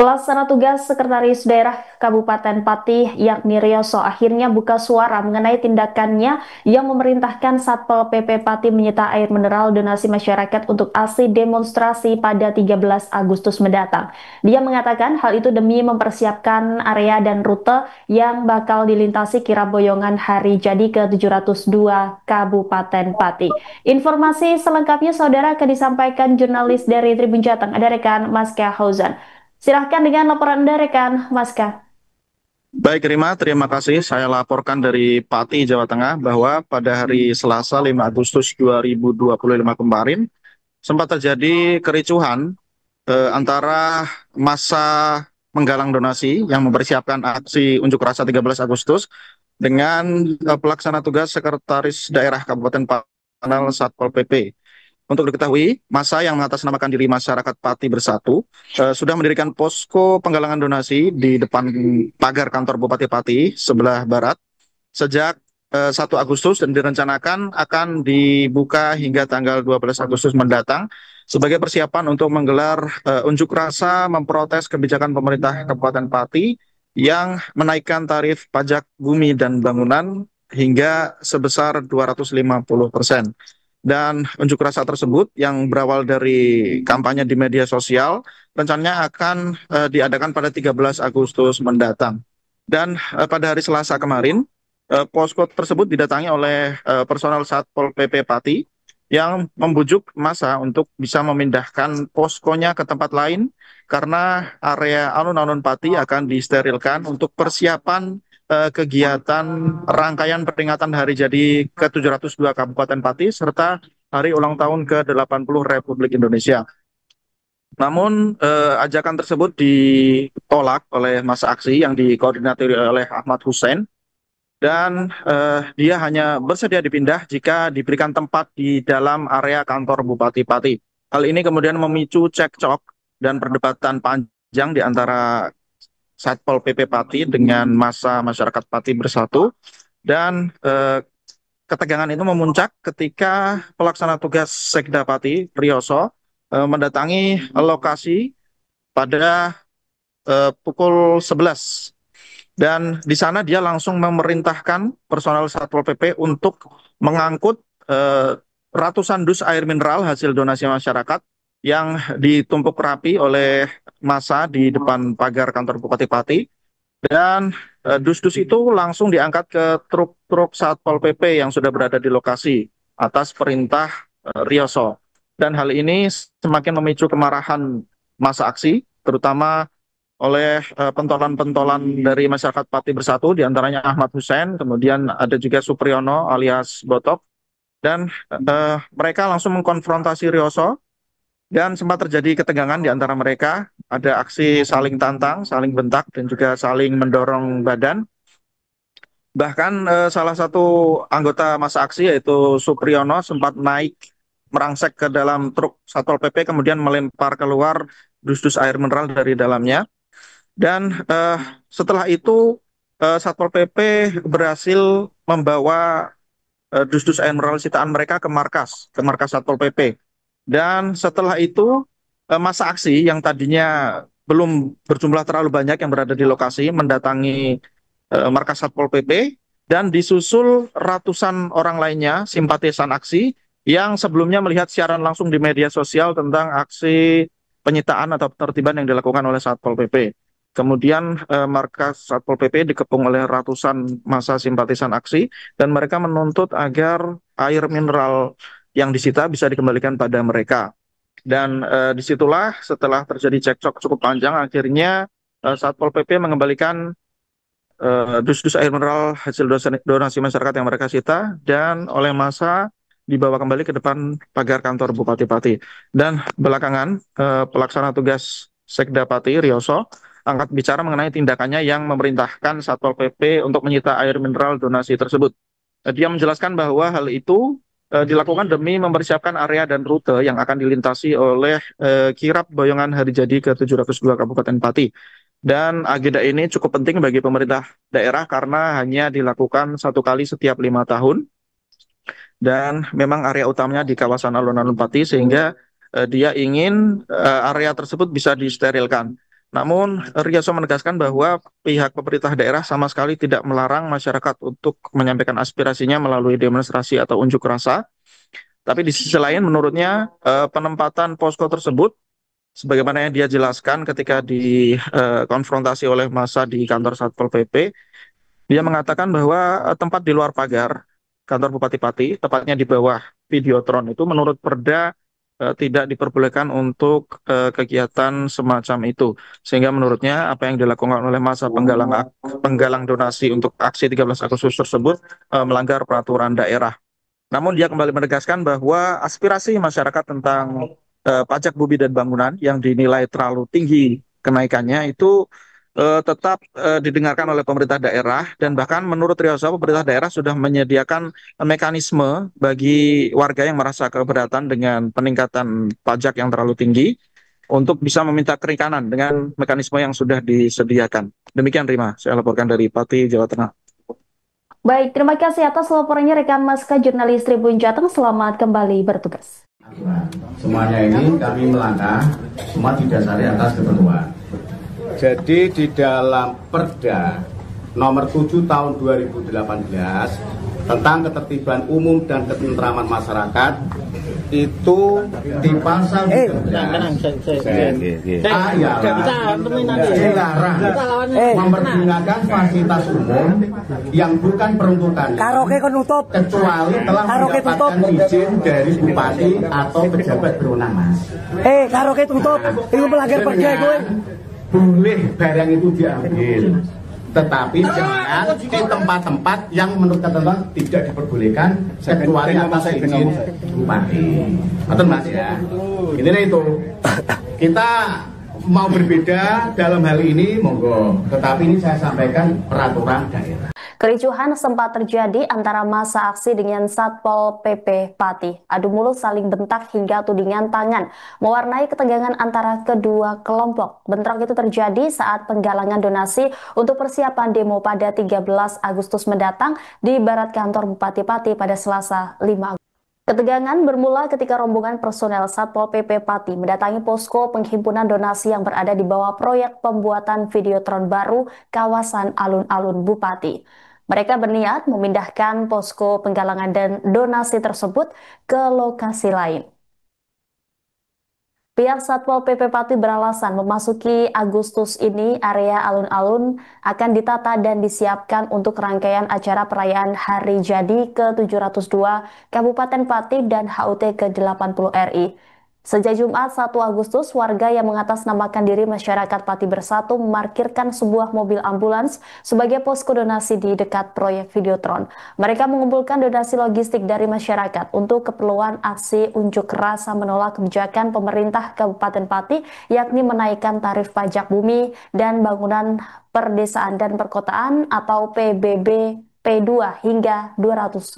Pelaksana tugas Sekretaris Daerah Kabupaten Pati yakni Rioso akhirnya buka suara mengenai tindakannya yang memerintahkan Satpol PP Pati menyita air mineral donasi masyarakat untuk aksi demonstrasi pada 13 Agustus mendatang. Dia mengatakan hal itu demi mempersiapkan area dan rute yang bakal dilintasi kirap boyongan hari jadi ke-702 Kabupaten Pati. Informasi selengkapnya saudara akan disampaikan jurnalis dari Tribun Jateng, ada rekan Maska Hauzan. Silahkan dengan laporan Anda, rekan Maska. Baik, Rima, terima kasih. Saya laporkan dari Pati, Jawa Tengah, bahwa pada hari Selasa 5 Agustus 2025 kemarin, sempat terjadi kericuhan antara massa menggalang donasi yang mempersiapkan aksi unjuk rasa 13 Agustus dengan pelaksana tugas Sekretaris Daerah Kabupaten Panel Satpol PP. Untuk diketahui, massa yang mengatasnamakan diri Masyarakat Pati Bersatu sudah mendirikan posko penggalangan donasi di depan pagar kantor Bupati Pati sebelah barat sejak 1 Agustus dan direncanakan akan dibuka hingga tanggal 12 Agustus mendatang sebagai persiapan untuk menggelar unjuk rasa memprotes kebijakan pemerintah Kabupaten Pati yang menaikkan tarif pajak bumi dan bangunan hingga sebesar 250%. Dan unjuk rasa tersebut yang berawal dari kampanye di media sosial rencananya akan diadakan pada 13 Agustus mendatang. Dan pada hari Selasa kemarin, posko tersebut didatangi oleh personel Satpol PP Pati yang membujuk massa untuk bisa memindahkan poskonya ke tempat lain karena area alun-alun Pati akan disterilkan untuk persiapan kegiatan rangkaian peringatan hari jadi ke-702 Kabupaten Pati serta hari ulang tahun ke-80 Republik Indonesia. Namun ajakan tersebut ditolak oleh massa aksi yang dikoordinasi oleh Ahmad Hussein dan dia hanya bersedia dipindah jika diberikan tempat di dalam area kantor Bupati Pati. Hal ini kemudian memicu cekcok dan perdebatan panjang di antara Satpol PP Pati dengan massa Masyarakat Pati Bersatu dan ketegangan itu memuncak ketika pelaksana tugas Sekda Pati Rioso mendatangi lokasi pada pukul 11 dan di sana dia langsung memerintahkan personel Satpol PP untuk mengangkut ratusan dus air mineral hasil donasi masyarakat yang ditumpuk rapi oleh massa di depan pagar kantor Bupati Pati dan dus-dus itu langsung diangkat ke truk-truk Satpol PP yang sudah berada di lokasi atas perintah Rioso. Dan hal ini semakin memicu kemarahan massa aksi, terutama oleh pentolan-pentolan dari Masyarakat Pati Bersatu, diantaranya Ahmad Hussein, kemudian ada juga Supriyono alias Botok, dan mereka langsung mengkonfrontasi Rioso. Dan sempat terjadi ketegangan di antara mereka, ada aksi saling tantang, saling bentak, dan juga saling mendorong badan. Bahkan salah satu anggota massa aksi yaitu Supriyono sempat naik merangsek ke dalam truk Satpol PP, kemudian melempar keluar dus-dus air mineral dari dalamnya. Dan setelah itu Satpol PP berhasil membawa dus-dus air mineral sitaan mereka ke markas Satpol PP. Dan setelah itu massa aksi yang tadinya belum berjumlah terlalu banyak yang berada di lokasi mendatangi markas Satpol PP dan disusul ratusan orang lainnya simpatisan aksi yang sebelumnya melihat siaran langsung di media sosial tentang aksi penyitaan atau penertiban yang dilakukan oleh Satpol PP. Kemudian markas Satpol PP dikepung oleh ratusan massa simpatisan aksi dan mereka menuntut agar air mineral yang disita bisa dikembalikan pada mereka. Dan disitulah setelah terjadi cekcok cukup panjang, akhirnya Satpol PP mengembalikan dus-dus air mineral hasil donasi masyarakat yang mereka sita dan oleh massa dibawa kembali ke depan pagar kantor Bupati Pati. Dan belakangan pelaksana tugas Sekda Pati Rioso angkat bicara mengenai tindakannya yang memerintahkan Satpol PP untuk menyita air mineral donasi tersebut. Dia menjelaskan bahwa hal itu dilakukan demi mempersiapkan area dan rute yang akan dilintasi oleh kirap boyongan hari jadi ke-702 Kabupaten Pati. Dan agenda ini cukup penting bagi pemerintah daerah karena hanya dilakukan 1 kali setiap 5 tahun. Dan memang area utamanya di kawasan alun-alun Pati sehingga dia ingin area tersebut bisa disterilkan. Namun, Rioso menegaskan bahwa pihak pemerintah daerah sama sekali tidak melarang masyarakat untuk menyampaikan aspirasinya melalui demonstrasi atau unjuk rasa. Tapi di sisi lain, menurutnya penempatan posko tersebut, sebagaimana yang dia jelaskan ketika dikonfrontasi oleh massa di kantor Satpol PP, dia mengatakan bahwa tempat di luar pagar kantor Bupati Pati, tepatnya di bawah Videotron itu menurut Perda tidak diperbolehkan untuk kegiatan semacam itu. Sehingga menurutnya apa yang dilakukan oleh massa penggalang donasi untuk aksi 13 Agustus tersebut melanggar peraturan daerah. Namun dia kembali menegaskan bahwa aspirasi masyarakat tentang pajak bumi dan bangunan yang dinilai terlalu tinggi kenaikannya itu tetap didengarkan oleh pemerintah daerah, dan bahkan menurut Rioso pemerintah daerah sudah menyediakan mekanisme bagi warga yang merasa keberatan dengan peningkatan pajak yang terlalu tinggi untuk bisa meminta keringanan dengan mekanisme yang sudah disediakan. Demikian Rima, saya laporkan dari Pati, Jawa Tengah. Baik, terima kasih atas laporannya rekan Maska jurnalis Tribun Jateng. Selamat kembali bertugas. Semuanya ini kami melangkah, semua didasari atas ketentuan. Jadi di dalam Perda nomor 7 tahun 2018 tentang ketertiban umum dan ketentraman masyarakat itu di pasal 13 dilarang mempergunakan fasilitas umum yang bukan peruntukannya kecuali telah mendapatkan izin dari bupati atau pejabat berwenang, Mas. Karaoke tutup, itu melanggar perda gue. Boleh barang itu diambil, tetapi jangan di tempat-tempat yang menurut ketentuan tidak diperbolehkan kecuali atas izin bupati. Betul Mas ya. Ini itu kita mau berbeda dalam hal ini monggo, tetapi ini saya sampaikan peraturan daerah. Kericuhan sempat terjadi antara massa aksi dengan Satpol PP Pati. Adu mulut saling bentak hingga tudingan tangan mewarnai ketegangan antara kedua kelompok. Bentrok itu terjadi saat penggalangan donasi untuk persiapan demo pada 13 Agustus mendatang di barat kantor Bupati Pati pada Selasa 5 Agustus. Ketegangan bermula ketika rombongan personel Satpol PP Pati mendatangi posko penghimpunan donasi yang berada di bawah proyek pembuatan Videotron baru kawasan alun-alun Bupati. Mereka berniat memindahkan posko penggalangan dan donasi tersebut ke lokasi lain. Pihak Satpol PP Pati beralasan memasuki Agustus ini area alun-alun akan ditata dan disiapkan untuk rangkaian acara perayaan Hari Jadi ke-702 Kabupaten Pati dan HUT ke-80 RI. Sejak Jumat 1 Agustus, warga yang mengatasnamakan diri Masyarakat Pati Bersatu memarkirkan sebuah mobil ambulans sebagai posko donasi di dekat proyek Videotron. Mereka mengumpulkan donasi logistik dari masyarakat untuk keperluan aksi unjuk rasa menolak kebijakan pemerintah Kabupaten Pati, yakni menaikkan tarif pajak bumi dan bangunan perdesaan dan perkotaan atau PBB P2 hingga 250%.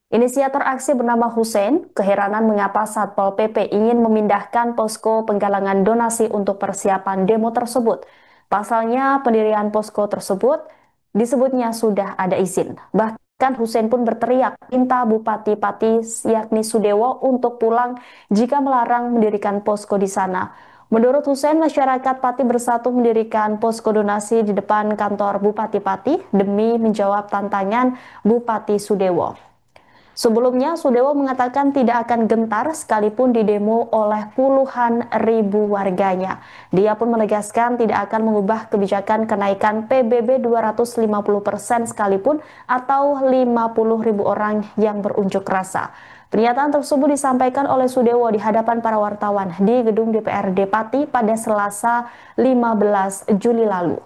Inisiator aksi bernama Hussein keheranan mengapa Satpol PP ingin memindahkan posko penggalangan donasi untuk persiapan demo tersebut. Pasalnya pendirian posko tersebut disebutnya sudah ada izin. Bahkan Hussein pun berteriak minta Bupati Pati yakni Sudewo untuk pulang jika melarang mendirikan posko di sana. Menurut Hussein, masyarakat Pati Bersatu mendirikan posko donasi di depan kantor Bupati Pati demi menjawab tantangan Bupati Sudewo. Sebelumnya, Sudewo mengatakan tidak akan gentar sekalipun didemo oleh puluhan ribu warganya. Dia pun menegaskan tidak akan mengubah kebijakan kenaikan PBB 250% sekalipun atau 50 ribu orang yang berunjuk rasa. Pernyataan tersebut disampaikan oleh Sudewo di hadapan para wartawan di gedung DPRD Pati pada Selasa 15 Juli lalu.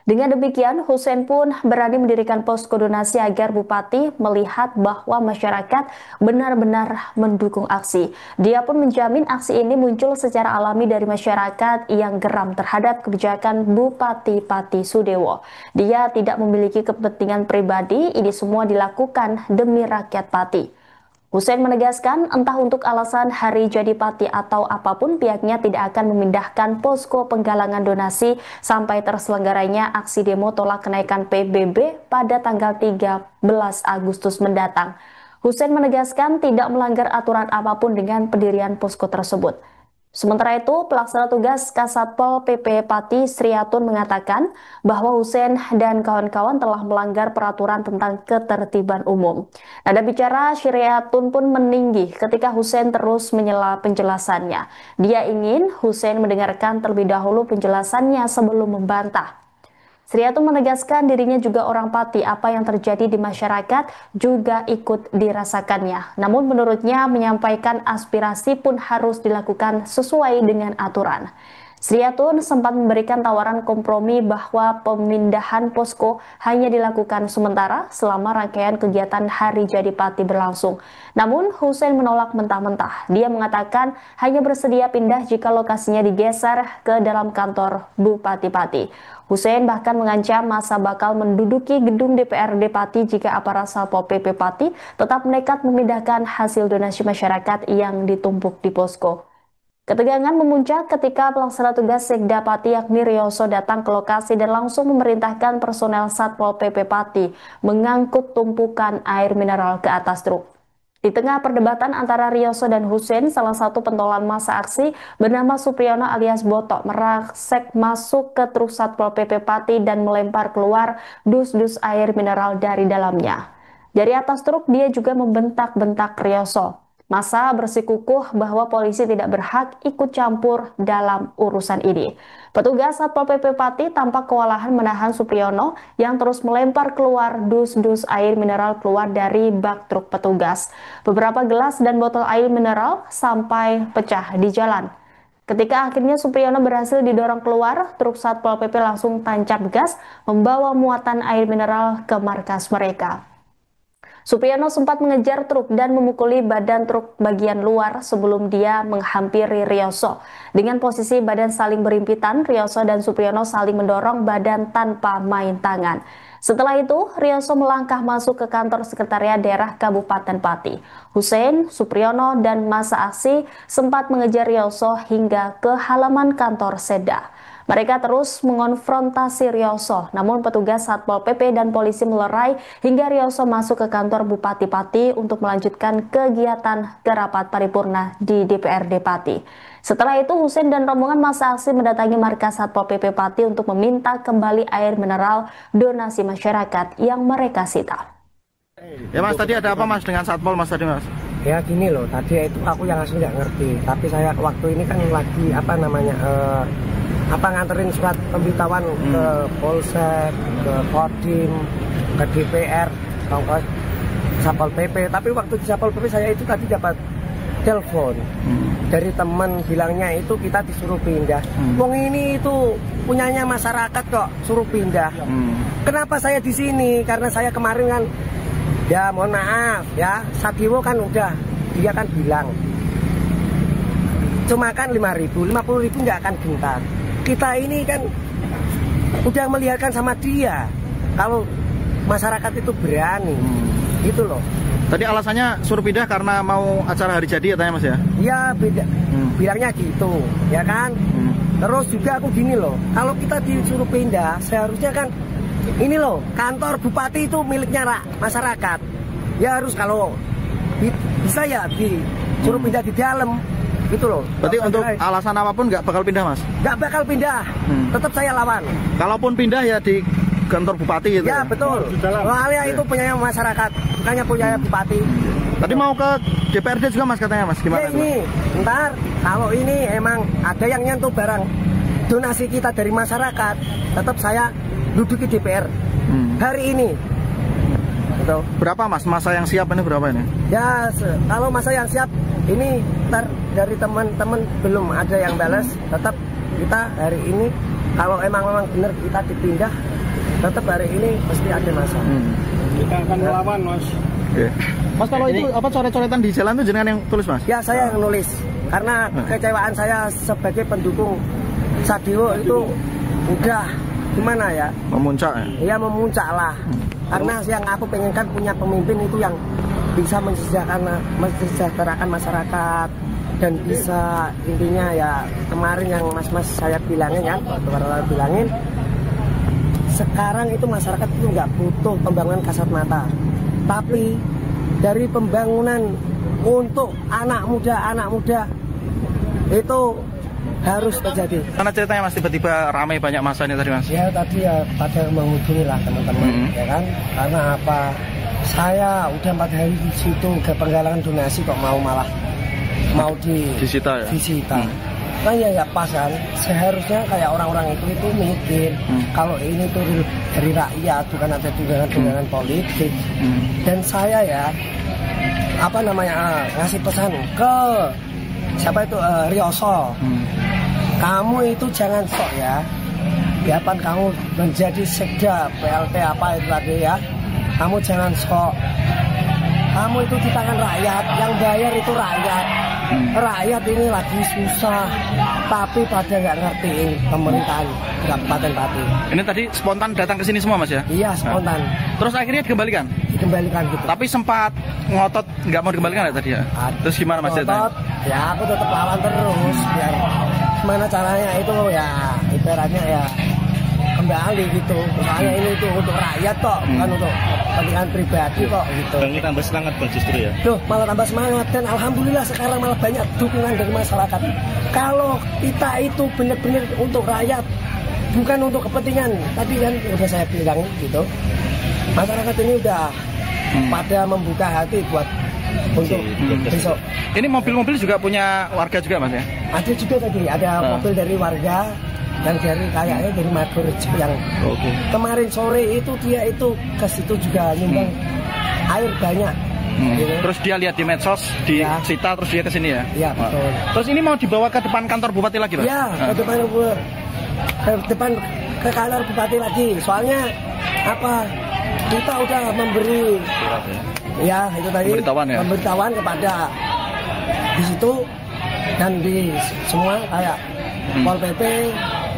Dengan demikian, Hussein pun berani mendirikan posko donasi agar Bupati melihat bahwa masyarakat benar-benar mendukung aksi. Dia pun menjamin aksi ini muncul secara alami dari masyarakat yang geram terhadap kebijakan Bupati Pati Sudewo. Dia tidak memiliki kepentingan pribadi, ini semua dilakukan demi rakyat Pati. Hussein menegaskan entah untuk alasan Hari Jadi Pati atau apapun pihaknya tidak akan memindahkan posko penggalangan donasi sampai terselenggaranya aksi demo tolak kenaikan PBB pada tanggal 13 Agustus mendatang. Hussein menegaskan tidak melanggar aturan apapun dengan pendirian posko tersebut. Sementara itu, pelaksana tugas Kasatpol PP Pati Sriatun mengatakan bahwa Hussein dan kawan-kawan telah melanggar peraturan tentang ketertiban umum. Nada bicara Sriatun pun meninggi ketika Hussein terus menyela penjelasannya. Dia ingin Hussein mendengarkan terlebih dahulu penjelasannya sebelum membantah. Sriatun menegaskan dirinya juga orang Pati, apa yang terjadi di masyarakat juga ikut dirasakannya. Namun menurutnya menyampaikan aspirasi pun harus dilakukan sesuai dengan aturan. Sriatun sempat memberikan tawaran kompromi bahwa pemindahan posko hanya dilakukan sementara selama rangkaian kegiatan Hari Jadi Pati berlangsung. Namun Hussein menolak mentah-mentah. Dia mengatakan hanya bersedia pindah jika lokasinya digeser ke dalam kantor Bupati Pati. Hussein bahkan mengancam masa bakal menduduki gedung DPRD Pati jika aparat Satpol PP Pati tetap nekat memindahkan hasil donasi masyarakat yang ditumpuk di posko. Ketegangan memuncak ketika pelaksana tugas Sekda Pati yakni Rioso datang ke lokasi dan langsung memerintahkan personel Satpol PP Pati mengangkut tumpukan air mineral ke atas truk. Di tengah perdebatan antara Rioso dan Hussein, salah satu pentolan masa aksi bernama Supriyono alias Botok merangsek masuk ke truk Satpol PP Pati dan melempar keluar dus-dus air mineral dari dalamnya. Dari atas truk dia juga membentak-bentak Rioso. Massa bersikukuh bahwa polisi tidak berhak ikut campur dalam urusan ini. Petugas Satpol PP Pati tampak kewalahan menahan Supriyono yang terus melempar keluar dus-dus air mineral keluar dari bak truk petugas. Beberapa gelas dan botol air mineral sampai pecah di jalan. Ketika akhirnya Supriyono berhasil didorong keluar, truk Satpol PP langsung tancap gas membawa muatan air mineral ke markas mereka. Supriyono sempat mengejar truk dan memukuli badan truk bagian luar sebelum dia menghampiri Rioso. Dengan posisi badan saling berimpitan, Rioso dan Supriyono saling mendorong badan tanpa main tangan. Setelah itu, Rioso melangkah masuk ke kantor sekretariat daerah Kabupaten Pati. Hussein, Supriyono, dan massa aksi sempat mengejar Rioso hingga ke halaman kantor Seda. Mereka terus mengonfrontasi Rioso, namun petugas Satpol PP dan polisi melerai hingga Rioso masuk ke kantor Bupati Pati untuk melanjutkan kegiatan rapat paripurna di DPRD Pati. Setelah itu, Hussein dan rombongan massa aksi mendatangi markas Satpol PP Pati untuk meminta kembali air mineral donasi masyarakat yang mereka sita. Ya Mas, tadi ada apa Mas dengan Satpol Mas tadi Mas? Ya gini loh, tadi itu aku yang asli nggak ngerti, tapi saya waktu ini kan lagi nganterin surat pemberitahuan ke Polsek, ke Kodim, ke DPR, ke Satpol PP. Tapi waktu di Satpol PP saya itu tadi dapat telepon dari teman, bilangnya itu kita disuruh pindah. Wong ini itu punyanya masyarakat kok, suruh pindah. Kenapa saya di sini? Karena saya kemarin kan, ya mohon maaf ya, Sadiwo kan udah, dia kan bilang cuma kan 5.000, 50.000 nggak akan gentar. Kita ini kan udah melihatkan sama dia kalau masyarakat itu berani, gitu loh. Tadi alasannya suruh pindah karena mau acara hari jadi katanya Mas ya? Iya beda, bilangnya gitu, ya kan. Terus juga aku gini loh, kalau kita disuruh pindah seharusnya kan ini loh, kantor bupati itu miliknya masyarakat. Ya harus kalau bisa ya disuruh pindah di dalam. Gitu loh. Berarti untuk alasan apapun nggak bakal pindah Mas? Nggak bakal pindah, tetap saya lawan. Kalaupun pindah ya di kantor bupati gitu? Ya betul, soalnya itu punya masyarakat, bukannya punya bupati. Tadi mau ke DPRD juga Mas katanya Mas, gimana? Ya ini, ntar kalau ini emang ada yang nyentuh barang donasi kita dari masyarakat, tetap saya duduk di DPR hari ini. Gitu. Berapa Mas masa yang siap ini, berapa ini? Ya kalau masa yang siap ini ntar dari teman-teman belum ada yang balas, tetap kita hari ini kalau memang benar kita dipindah, tetap hari ini pasti ada masa. Kita akan melawan Mas. Okay. Mas kalau ini, itu apa coret-coretan di jalan itu jenengan yang tulis Mas? Ya saya yang nulis karena kecewaan saya sebagai pendukung Sadiwo itu udah gimana ya? Memuncak ya? Iya memuncak lah. Karena yang aku pengenkan punya pemimpin itu yang bisa mensejahterakan masyarakat dan bisa intinya ya kemarin yang mas-mas saya bilangin ya, waktu bilangin sekarang itu masyarakat itu nggak butuh pembangunan kasat mata, tapi dari pembangunan untuk anak muda itu harus terjadi. Karena ceritanya Mas tiba-tiba ramai banyak masa ini tadi Mas? Ya tadi ya pada menghubungi lah teman-teman, ya kan? Karena apa? Saya udah 4 hari di situ ke penggalangan donasi kok malah mau disita ya? Disita. Kan ya pas kan. Seharusnya kayak orang-orang itu mikir kalau ini tuh dari rakyat, bukan ada tunggangan politik. Dan saya ya ngasih pesan ke siapa itu Rioso. Kamu itu jangan sok ya. Biarpun kamu menjadi sekda PLT apa itu tadi ya. Kamu jangan sok. Kamu itu di tangan rakyat, yang bayar itu rakyat. Rakyat ini lagi susah, tapi pada nggak ngertiin pemerintahan Kabupaten Pati. Ini tadi spontan datang ke sini semua Mas ya? Iya spontan. Terus akhirnya dikembalikan? Dikembalikan gitu. Tapi sempat ngotot nggak mau dikembalikan ya tadi ya? Terus gimana Mas ceritanya? Ya aku tetap lawan terus, biar gimana caranya itu ya ibaratnya ya kembali gitu. Soalnya ini itu untuk rakyat kok, bukan untuk kepentingan pribadi kok gitu. Ini tambah semangat Bang justru ya? Tuh malah tambah semangat dan alhamdulillah sekarang malah banyak dukungan dari masyarakat. Kalau kita itu benar-benar untuk rakyat, bukan untuk kepentingan. Tadi kan udah saya bilang gitu. Masyarakat ini udah pada membuka hati buat untuk besok. Ini mobil-mobil juga punya warga juga Mas ya? Ada juga tadi, ada mobil dari warga dan dari kayaknya dari Madorejo yang kemarin sore itu dia itu ke situ juga nyumbang air banyak. Gitu. Terus dia lihat di medsos, disita terus dia ke sini ya? Iya betul. Terus ini mau dibawa ke depan kantor bupati lagi Pak? Iya, ke kantor bupati lagi. Soalnya apa? Kita udah memberi ya itu tadi pemberitahuan kepada di situ dan di semua kayak Pol PP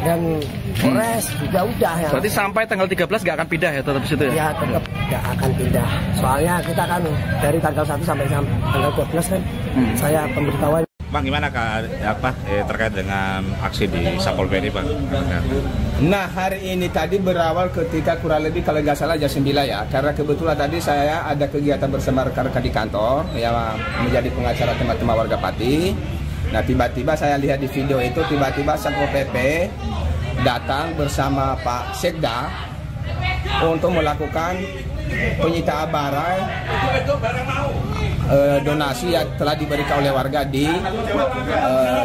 dan Polres juga udah ya. Berarti sampai tanggal 13 nggak akan pindah ya tetap situ ya? Ya tetap nggak akan pindah. Soalnya kita kan dari tanggal 1 sampai tanggal 12 kan saya pemberitahuan. Bang gimana terkait dengan aksi di Satpol PP Bang? Nah hari ini tadi berawal ketika kurang lebih kalau nggak salah jam 9 ya. Karena kebetulan tadi saya ada kegiatan bersama rekan-rekan di kantor yang menjadi pengacara teman-teman warga Pati. Nah tiba-tiba saya lihat di video itu tiba-tiba Satpol PP datang bersama Pak Sekda untuk melakukan penyitaan barang donasi yang telah diberikan oleh warga di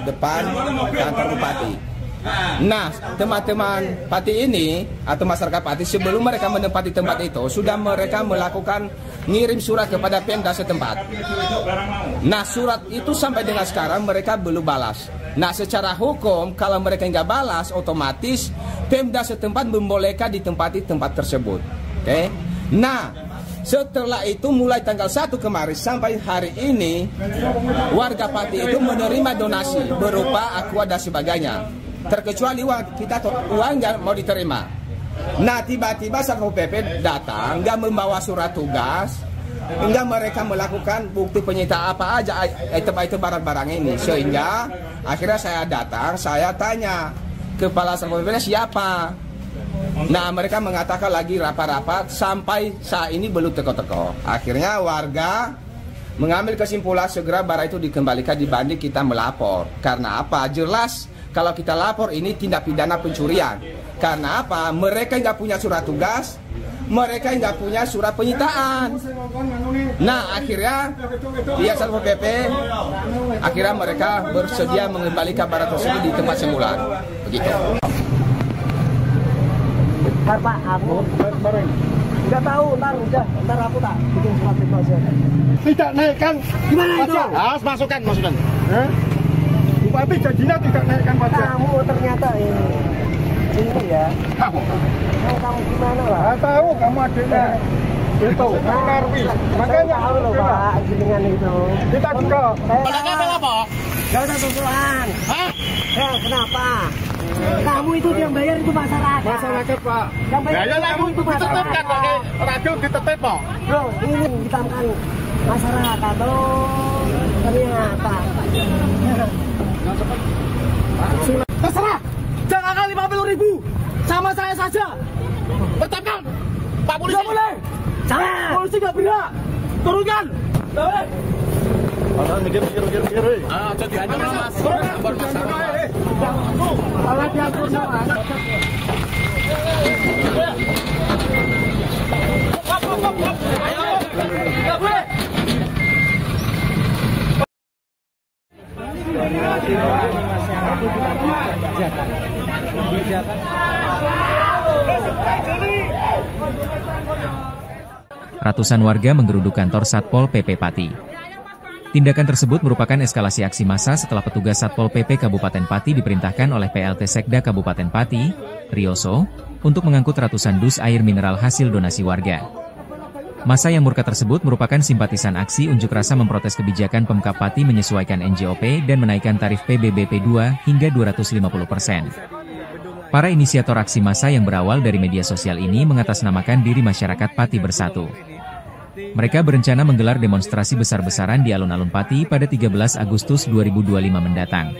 depan kantor bupati. Nah, teman-teman Pati ini atau masyarakat Pati sebelum mereka menempati tempat itu sudah mereka melakukan ngirim surat kepada Pemda setempat. Nah, surat itu sampai dengan sekarang mereka belum balas. Nah, secara hukum kalau mereka nggak balas, otomatis Pemda setempat membolehkan ditempati tempat tersebut. Oke? Nah, setelah itu mulai tanggal 1 kemarin sampai hari ini warga Pati itu menerima donasi berupa aqua dan sebagainya. Terkecuali uang nggak mau diterima. Nah tiba-tiba Satpol PP datang nggak membawa surat tugas, nggak mereka melakukan bukti penyitaan apa aja item-item barang-barang ini. Sehingga akhirnya saya datang, saya tanya kepala Satpol PP siapa. Nah mereka mengatakan lagi rapat-rapat sampai saat ini belum teko-teko. Akhirnya warga mengambil kesimpulan segera barang itu dikembalikan dibanding kita melapor. Karena apa? Jelas kalau kita lapor ini tindak pidana pencurian. Karena apa? Mereka nggak punya surat tugas, mereka nggak punya surat penyitaan. Nah akhirnya pihak Satpol PP akhirnya mereka bersedia mengembalikan barang tersebut di tempat semula. Begitu. Pak, aku nggak tahu, ntar aku tak bikin surat itu aja. Tidak naikkan Gimana itu? pajak. Harus masukkan. Bupati janjinya tidak naikkan pajak. Kamu ternyata ini ya. Kamu Gimana lah? nggak tahu kamu adiknya itu mengaruhi. Makanya tahu loh Pak, dengan itu. kita juga. Apa? Gak usah susulan. Hah? Ya kenapa? Kamu itu yang bayar itu masyarakat. Masyarakat Pak. Yang bayar kamu itu masyarakat. Ditetapkan pakai radio ditetep Pak. Loh, ini ditamkan masyarakat. Oh, ternyata. Terserah. Jangan kali 50.000 sama saya saja. Tetapkan. Pak Polisi. Nggak boleh. Jangan. Polisi nggak berhak. Turunkan. Nggak boleh. Ratusan warga menggeruduk kantor Satpol PP Pati. Tindakan tersebut merupakan eskalasi aksi massa setelah petugas Satpol PP Kabupaten Pati diperintahkan oleh PLT Sekda Kabupaten Pati, Rioso, untuk mengangkut ratusan dus air mineral hasil donasi warga. Massa yang murka tersebut merupakan simpatisan aksi unjuk rasa memprotes kebijakan Pemkab Pati menyesuaikan NJOP dan menaikkan tarif PBBP 2 hingga 250%. Para inisiator aksi massa yang berawal dari media sosial ini mengatasnamakan diri masyarakat Pati Bersatu. Mereka berencana menggelar demonstrasi besar-besaran di alun-alun Pati pada 13 Agustus 2025 mendatang.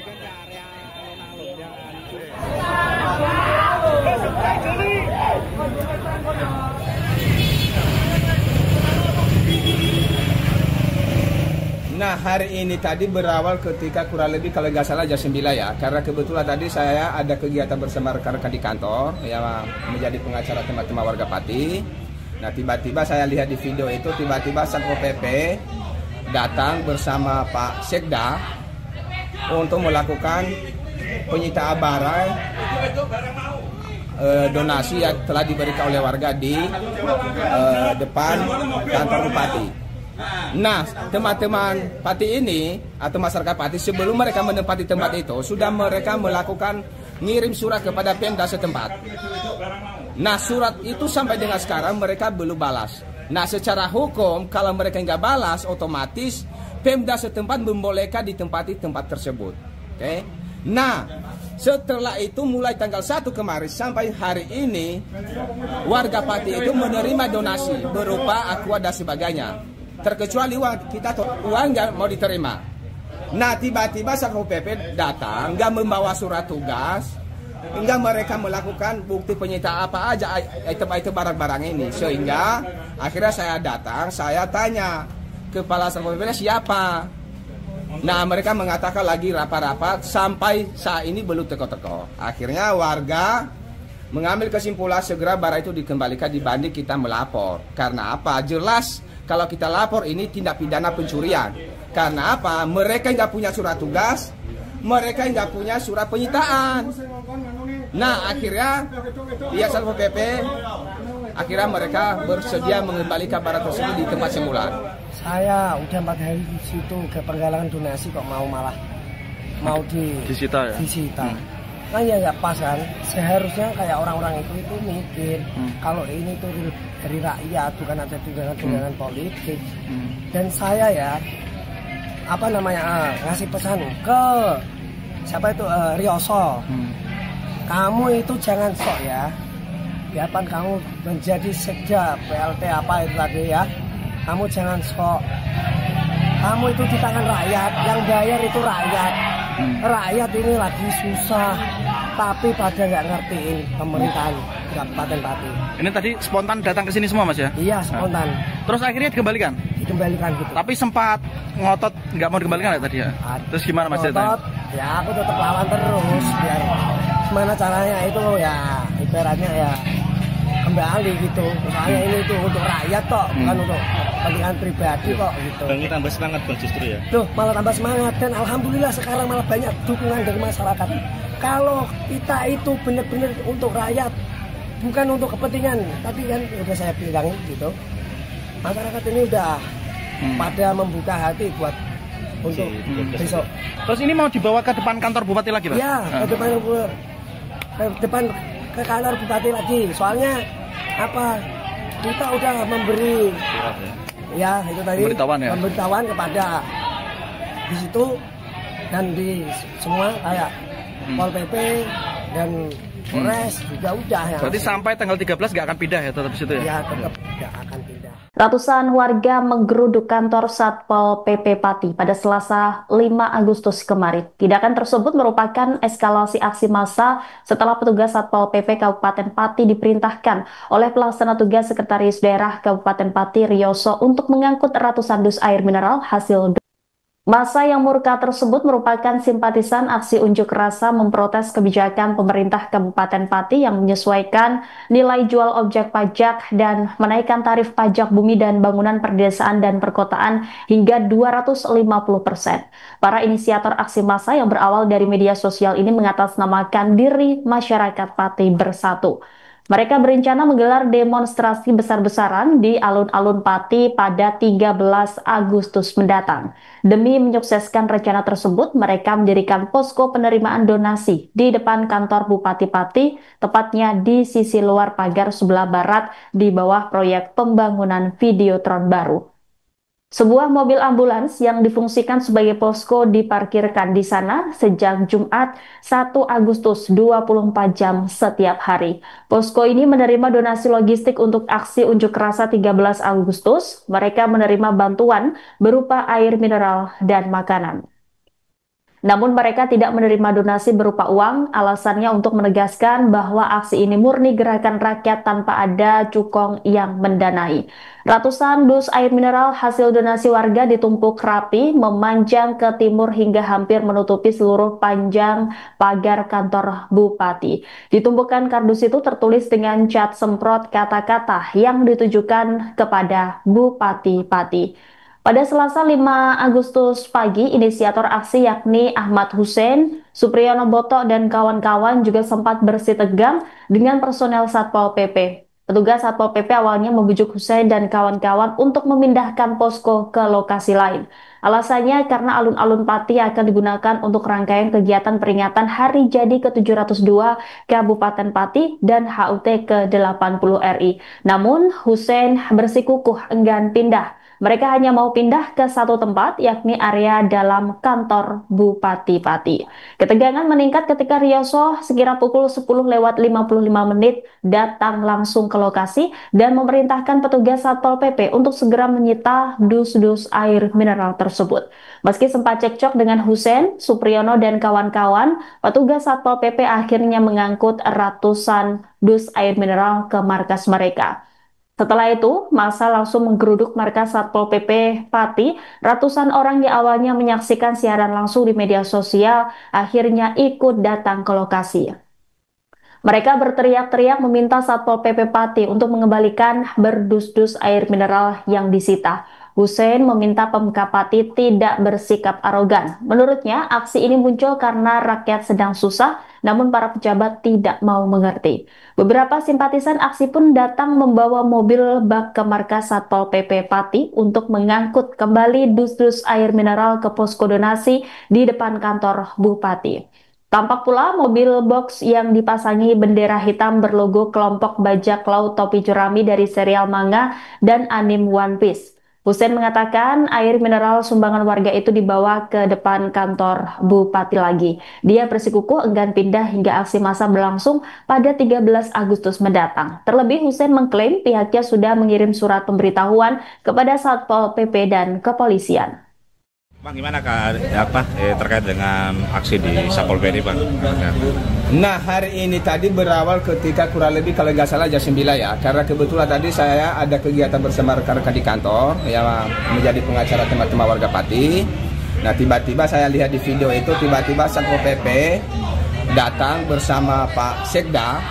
Nah, hari ini tadi berawal ketika kurang lebih kalau nggak salah jam 9 ya, karena kebetulan tadi saya ada kegiatan bersama rekan-rekan di kantor yang menjadi pengacara teman-teman warga Pati. Nah, tiba-tiba saya lihat di video itu, tiba-tiba Satpol PP datang bersama Pak Sekda untuk melakukan penyitaan barang donasi yang telah diberikan oleh warga di depan kantor Bupati. Nah, teman-teman Pati ini atau masyarakat Pati sebelum mereka menempati tempat itu sudah mereka melakukan ngirim surat kepada Pemda setempat. Nah, surat itu sampai dengan sekarang mereka belum balas. Nah, secara hukum kalau mereka nggak balas, otomatis Pemda setempat membolehkan ditempati tempat tersebut. Oke? Nah, setelah itu mulai tanggal 1 kemarin sampai hari ini warga Pati itu menerima donasi berupa aqua dan sebagainya. Terkecuali uang nggak mau diterima. Nah, tiba-tiba Satpol PP datang nggak membawa surat tugas. Hingga mereka melakukan bukti penyitaan apa aja item-item barang-barang ini. Sehingga akhirnya saya datang, saya tanya kepala Satpol PP siapa. Nah, mereka mengatakan lagi rapat-rapat sampai saat ini belum teko-teko. Akhirnya warga mengambil kesimpulan segera barang itu dikembalikan dibanding kita melapor. Karena apa? Jelas kalau kita lapor ini tindak pidana pencurian. Karena apa? Mereka nggak punya surat tugas, mereka nggak punya surat penyitaan. Nah, akhirnya pihak Satpol PP akhirnya mereka bersedia mengembalikan barang tersebut di tempat semula. Saya udah 4 hari di situ ke penggalangan donasi kok malah mau disita ya? Disita. Kan ya nggak pas kan. Seharusnya kayak orang-orang itu mikir kalau ini tuh dari rakyat bukan ada tunggangan politik. Dan saya ya ngasih pesan ke siapa itu Rioso. Kamu itu jangan sok ya. Biarpun kamu menjadi sekda PLT apa itu tadi ya. Kamu jangan sok. Kamu itu di tangan rakyat, yang bayar itu rakyat. Rakyat ini lagi susah, tapi pada nggak ngertiin pemerintahan Kabupaten Pati. Ini tadi spontan datang ke sini semua, Mas ya? Iya, spontan. Terus akhirnya dikembalikan? Dikembalikan gitu. Tapi sempat ngotot nggak mau dikembalikan ya tadi ya? Terus gimana Mas ceritanya? Ya aku tetap lawan terus biar gimana caranya itu ya ibaratnya ya kembali gitu. Soalnya ini tuh untuk rakyat kok, bukan untuk kepentingan pribadi kok gitu. Ini tambah semangat Bang justru ya? Tuh malah tambah semangat dan alhamdulillah sekarang malah banyak dukungan dari masyarakat. Kalau kita itu benar-benar untuk rakyat, bukan untuk kepentingan, tapi kan udah saya bilang gitu. Masyarakat ini udah pada membuka hati buat untuk besok. Terus ini mau dibawa ke depan kantor bupati lagi, Pak? Iya, ke kantor bupati lagi. Soalnya apa? Kita udah memberi ya itu tadi pemberitahuan kepada di situ dan di semua kayak Pol PP dan Polres juga udah ya. Berarti sampai tanggal 13 nggak akan pindah ya tetap di situ ya? Ya tetap nggak akan pindah. Ratusan warga menggeruduk kantor Satpol PP Pati pada Selasa 5 Agustus kemarin. Tindakan tersebut merupakan eskalasi aksi massa setelah petugas Satpol PP Kabupaten Pati diperintahkan oleh pelaksana tugas Sekretaris Daerah Kabupaten Pati Rioso untuk mengangkut ratusan dus air mineral hasil Massa yang murka tersebut merupakan simpatisan aksi unjuk rasa memprotes kebijakan pemerintah Kabupaten Pati yang menyesuaikan nilai jual objek pajak dan menaikkan tarif pajak bumi dan bangunan perdesaan dan perkotaan hingga 250%. Para inisiator aksi massa yang berawal dari media sosial ini mengatasnamakan diri masyarakat Pati Bersatu. Mereka berencana menggelar demonstrasi besar-besaran di alun-alun Pati pada 13 Agustus mendatang. Demi menyukseskan rencana tersebut, mereka mendirikan posko penerimaan donasi di depan kantor Bupati Pati, tepatnya di sisi luar pagar sebelah barat di bawah proyek pembangunan Videotron baru. Sebuah mobil ambulans yang difungsikan sebagai posko diparkirkan di sana sejak Jumat 1 Agustus 24 jam setiap hari. Posko ini menerima donasi logistik untuk aksi unjuk rasa 13 Agustus. Mereka menerima bantuan berupa air mineral dan makanan. Namun mereka tidak menerima donasi berupa uang, alasannya untuk menegaskan bahwa aksi ini murni gerakan rakyat tanpa ada cukong yang mendanai. Ratusan dus air mineral hasil donasi warga ditumpuk rapi, memanjang ke timur hingga hampir menutupi seluruh panjang pagar kantor Bupati. Di tumpukan kardus itu tertulis dengan cat semprot kata-kata yang ditujukan kepada Bupati Pati. Pada Selasa 5 Agustus pagi, inisiator aksi yakni Ahmad Hussein, Supriyono Boto, dan kawan-kawan juga sempat bersih tegang dengan personel Satpol PP. Petugas Satpol PP awalnya membujuk Hussein dan kawan-kawan untuk memindahkan posko ke lokasi lain. Alasannya karena alun-alun Pati akan digunakan untuk rangkaian kegiatan peringatan Hari Jadi ke-702 Kabupaten Pati dan HUT ke-80 RI. Namun, Hussein bersikukuh enggan pindah. Mereka hanya mau pindah ke satu tempat, yakni area dalam kantor Bupati Pati. Ketegangan meningkat ketika Rioso sekira pukul 10:55 datang langsung ke lokasi dan memerintahkan petugas Satpol PP untuk segera menyita dus-dus air mineral tersebut. Meski sempat cekcok dengan Hussein, Supriyono, dan kawan-kawan, petugas Satpol PP akhirnya mengangkut ratusan dus air mineral ke markas mereka. Setelah itu, massa langsung menggeruduk markas Satpol PP Pati. Ratusan orang yang awalnya menyaksikan siaran langsung di media sosial akhirnya ikut datang ke lokasi. Mereka berteriak-teriak meminta Satpol PP Pati untuk mengembalikan berdus-dus air mineral yang disita. Hussein meminta Pemkab Pati tidak bersikap arogan. Menurutnya, aksi ini muncul karena rakyat sedang susah, namun para pejabat tidak mau mengerti. Beberapa simpatisan aksi pun datang membawa mobil bak ke markas Satpol PP Pati untuk mengangkut kembali dus-dus air mineral ke posko donasi di depan kantor Bupati. Tampak pula mobil box yang dipasangi bendera hitam berlogo kelompok bajak laut topi jerami dari serial manga dan anime One Piece. Hussein mengatakan air mineral sumbangan warga itu dibawa ke depan kantor Bupati lagi. Dia bersikukuh enggan pindah hingga aksi massa berlangsung pada 13 Agustus mendatang. Terlebih Hussein mengklaim pihaknya sudah mengirim surat pemberitahuan kepada Satpol PP dan kepolisian. Bang, gimana terkait dengan aksi di Satpol PP, Bang? Nah, hari ini tadi berawal ketika kurang lebih kalau nggak salah jam 9 ya. Karena kebetulan tadi saya ada kegiatan bersama rekan-rekan di kantor yang menjadi pengacara teman-teman warga Pati. Nah, tiba-tiba saya lihat di video itu, tiba-tiba Satpol PP datang bersama Pak Sekda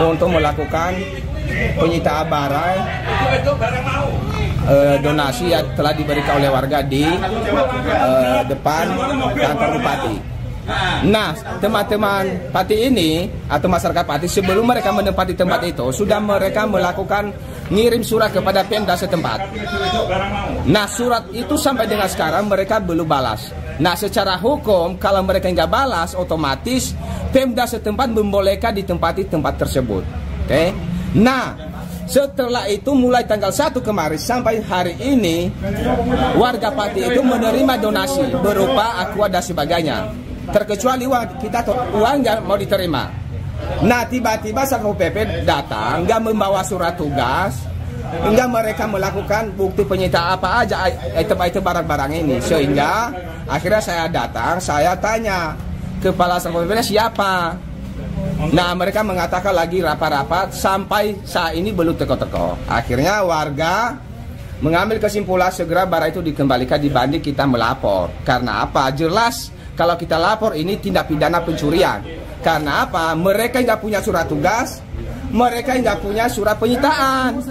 untuk melakukan penyitaan barang donasi yang telah diberikan oleh warga di depan kantor Bupati. Nah, teman-teman Pati ini atau masyarakat Pati sebelum mereka menempati tempat itu sudah mereka melakukan ngirim surat kepada Pemda setempat. Nah, surat itu sampai dengan sekarang mereka belum balas. Nah, secara hukum kalau mereka nggak balas, otomatis Pemda setempat membolehkan ditempati tempat tersebut. Oke? Nah, setelah itu mulai tanggal 1 kemarin sampai hari ini warga Pati itu menerima donasi berupa aqua dan sebagainya. Terkecuali uang nggak mau diterima. Nah, tiba-tiba Satpol PP datang nggak membawa surat tugas, nggak mereka melakukan bukti penyitaan apa aja itu barang-barang ini. Sehingga akhirnya saya datang, saya tanya kepala Satpol PP siapa. Nah, mereka mengatakan lagi rapat-rapat sampai saat ini belum teko-teko. Akhirnya warga mengambil kesimpulan segera barang itu dikembalikan dibanding kita melapor. Karena apa? Jelas kalau kita lapor ini tindak pidana pencurian. Karena apa? Mereka tidak punya surat tugas, mereka tidak punya surat penyitaan.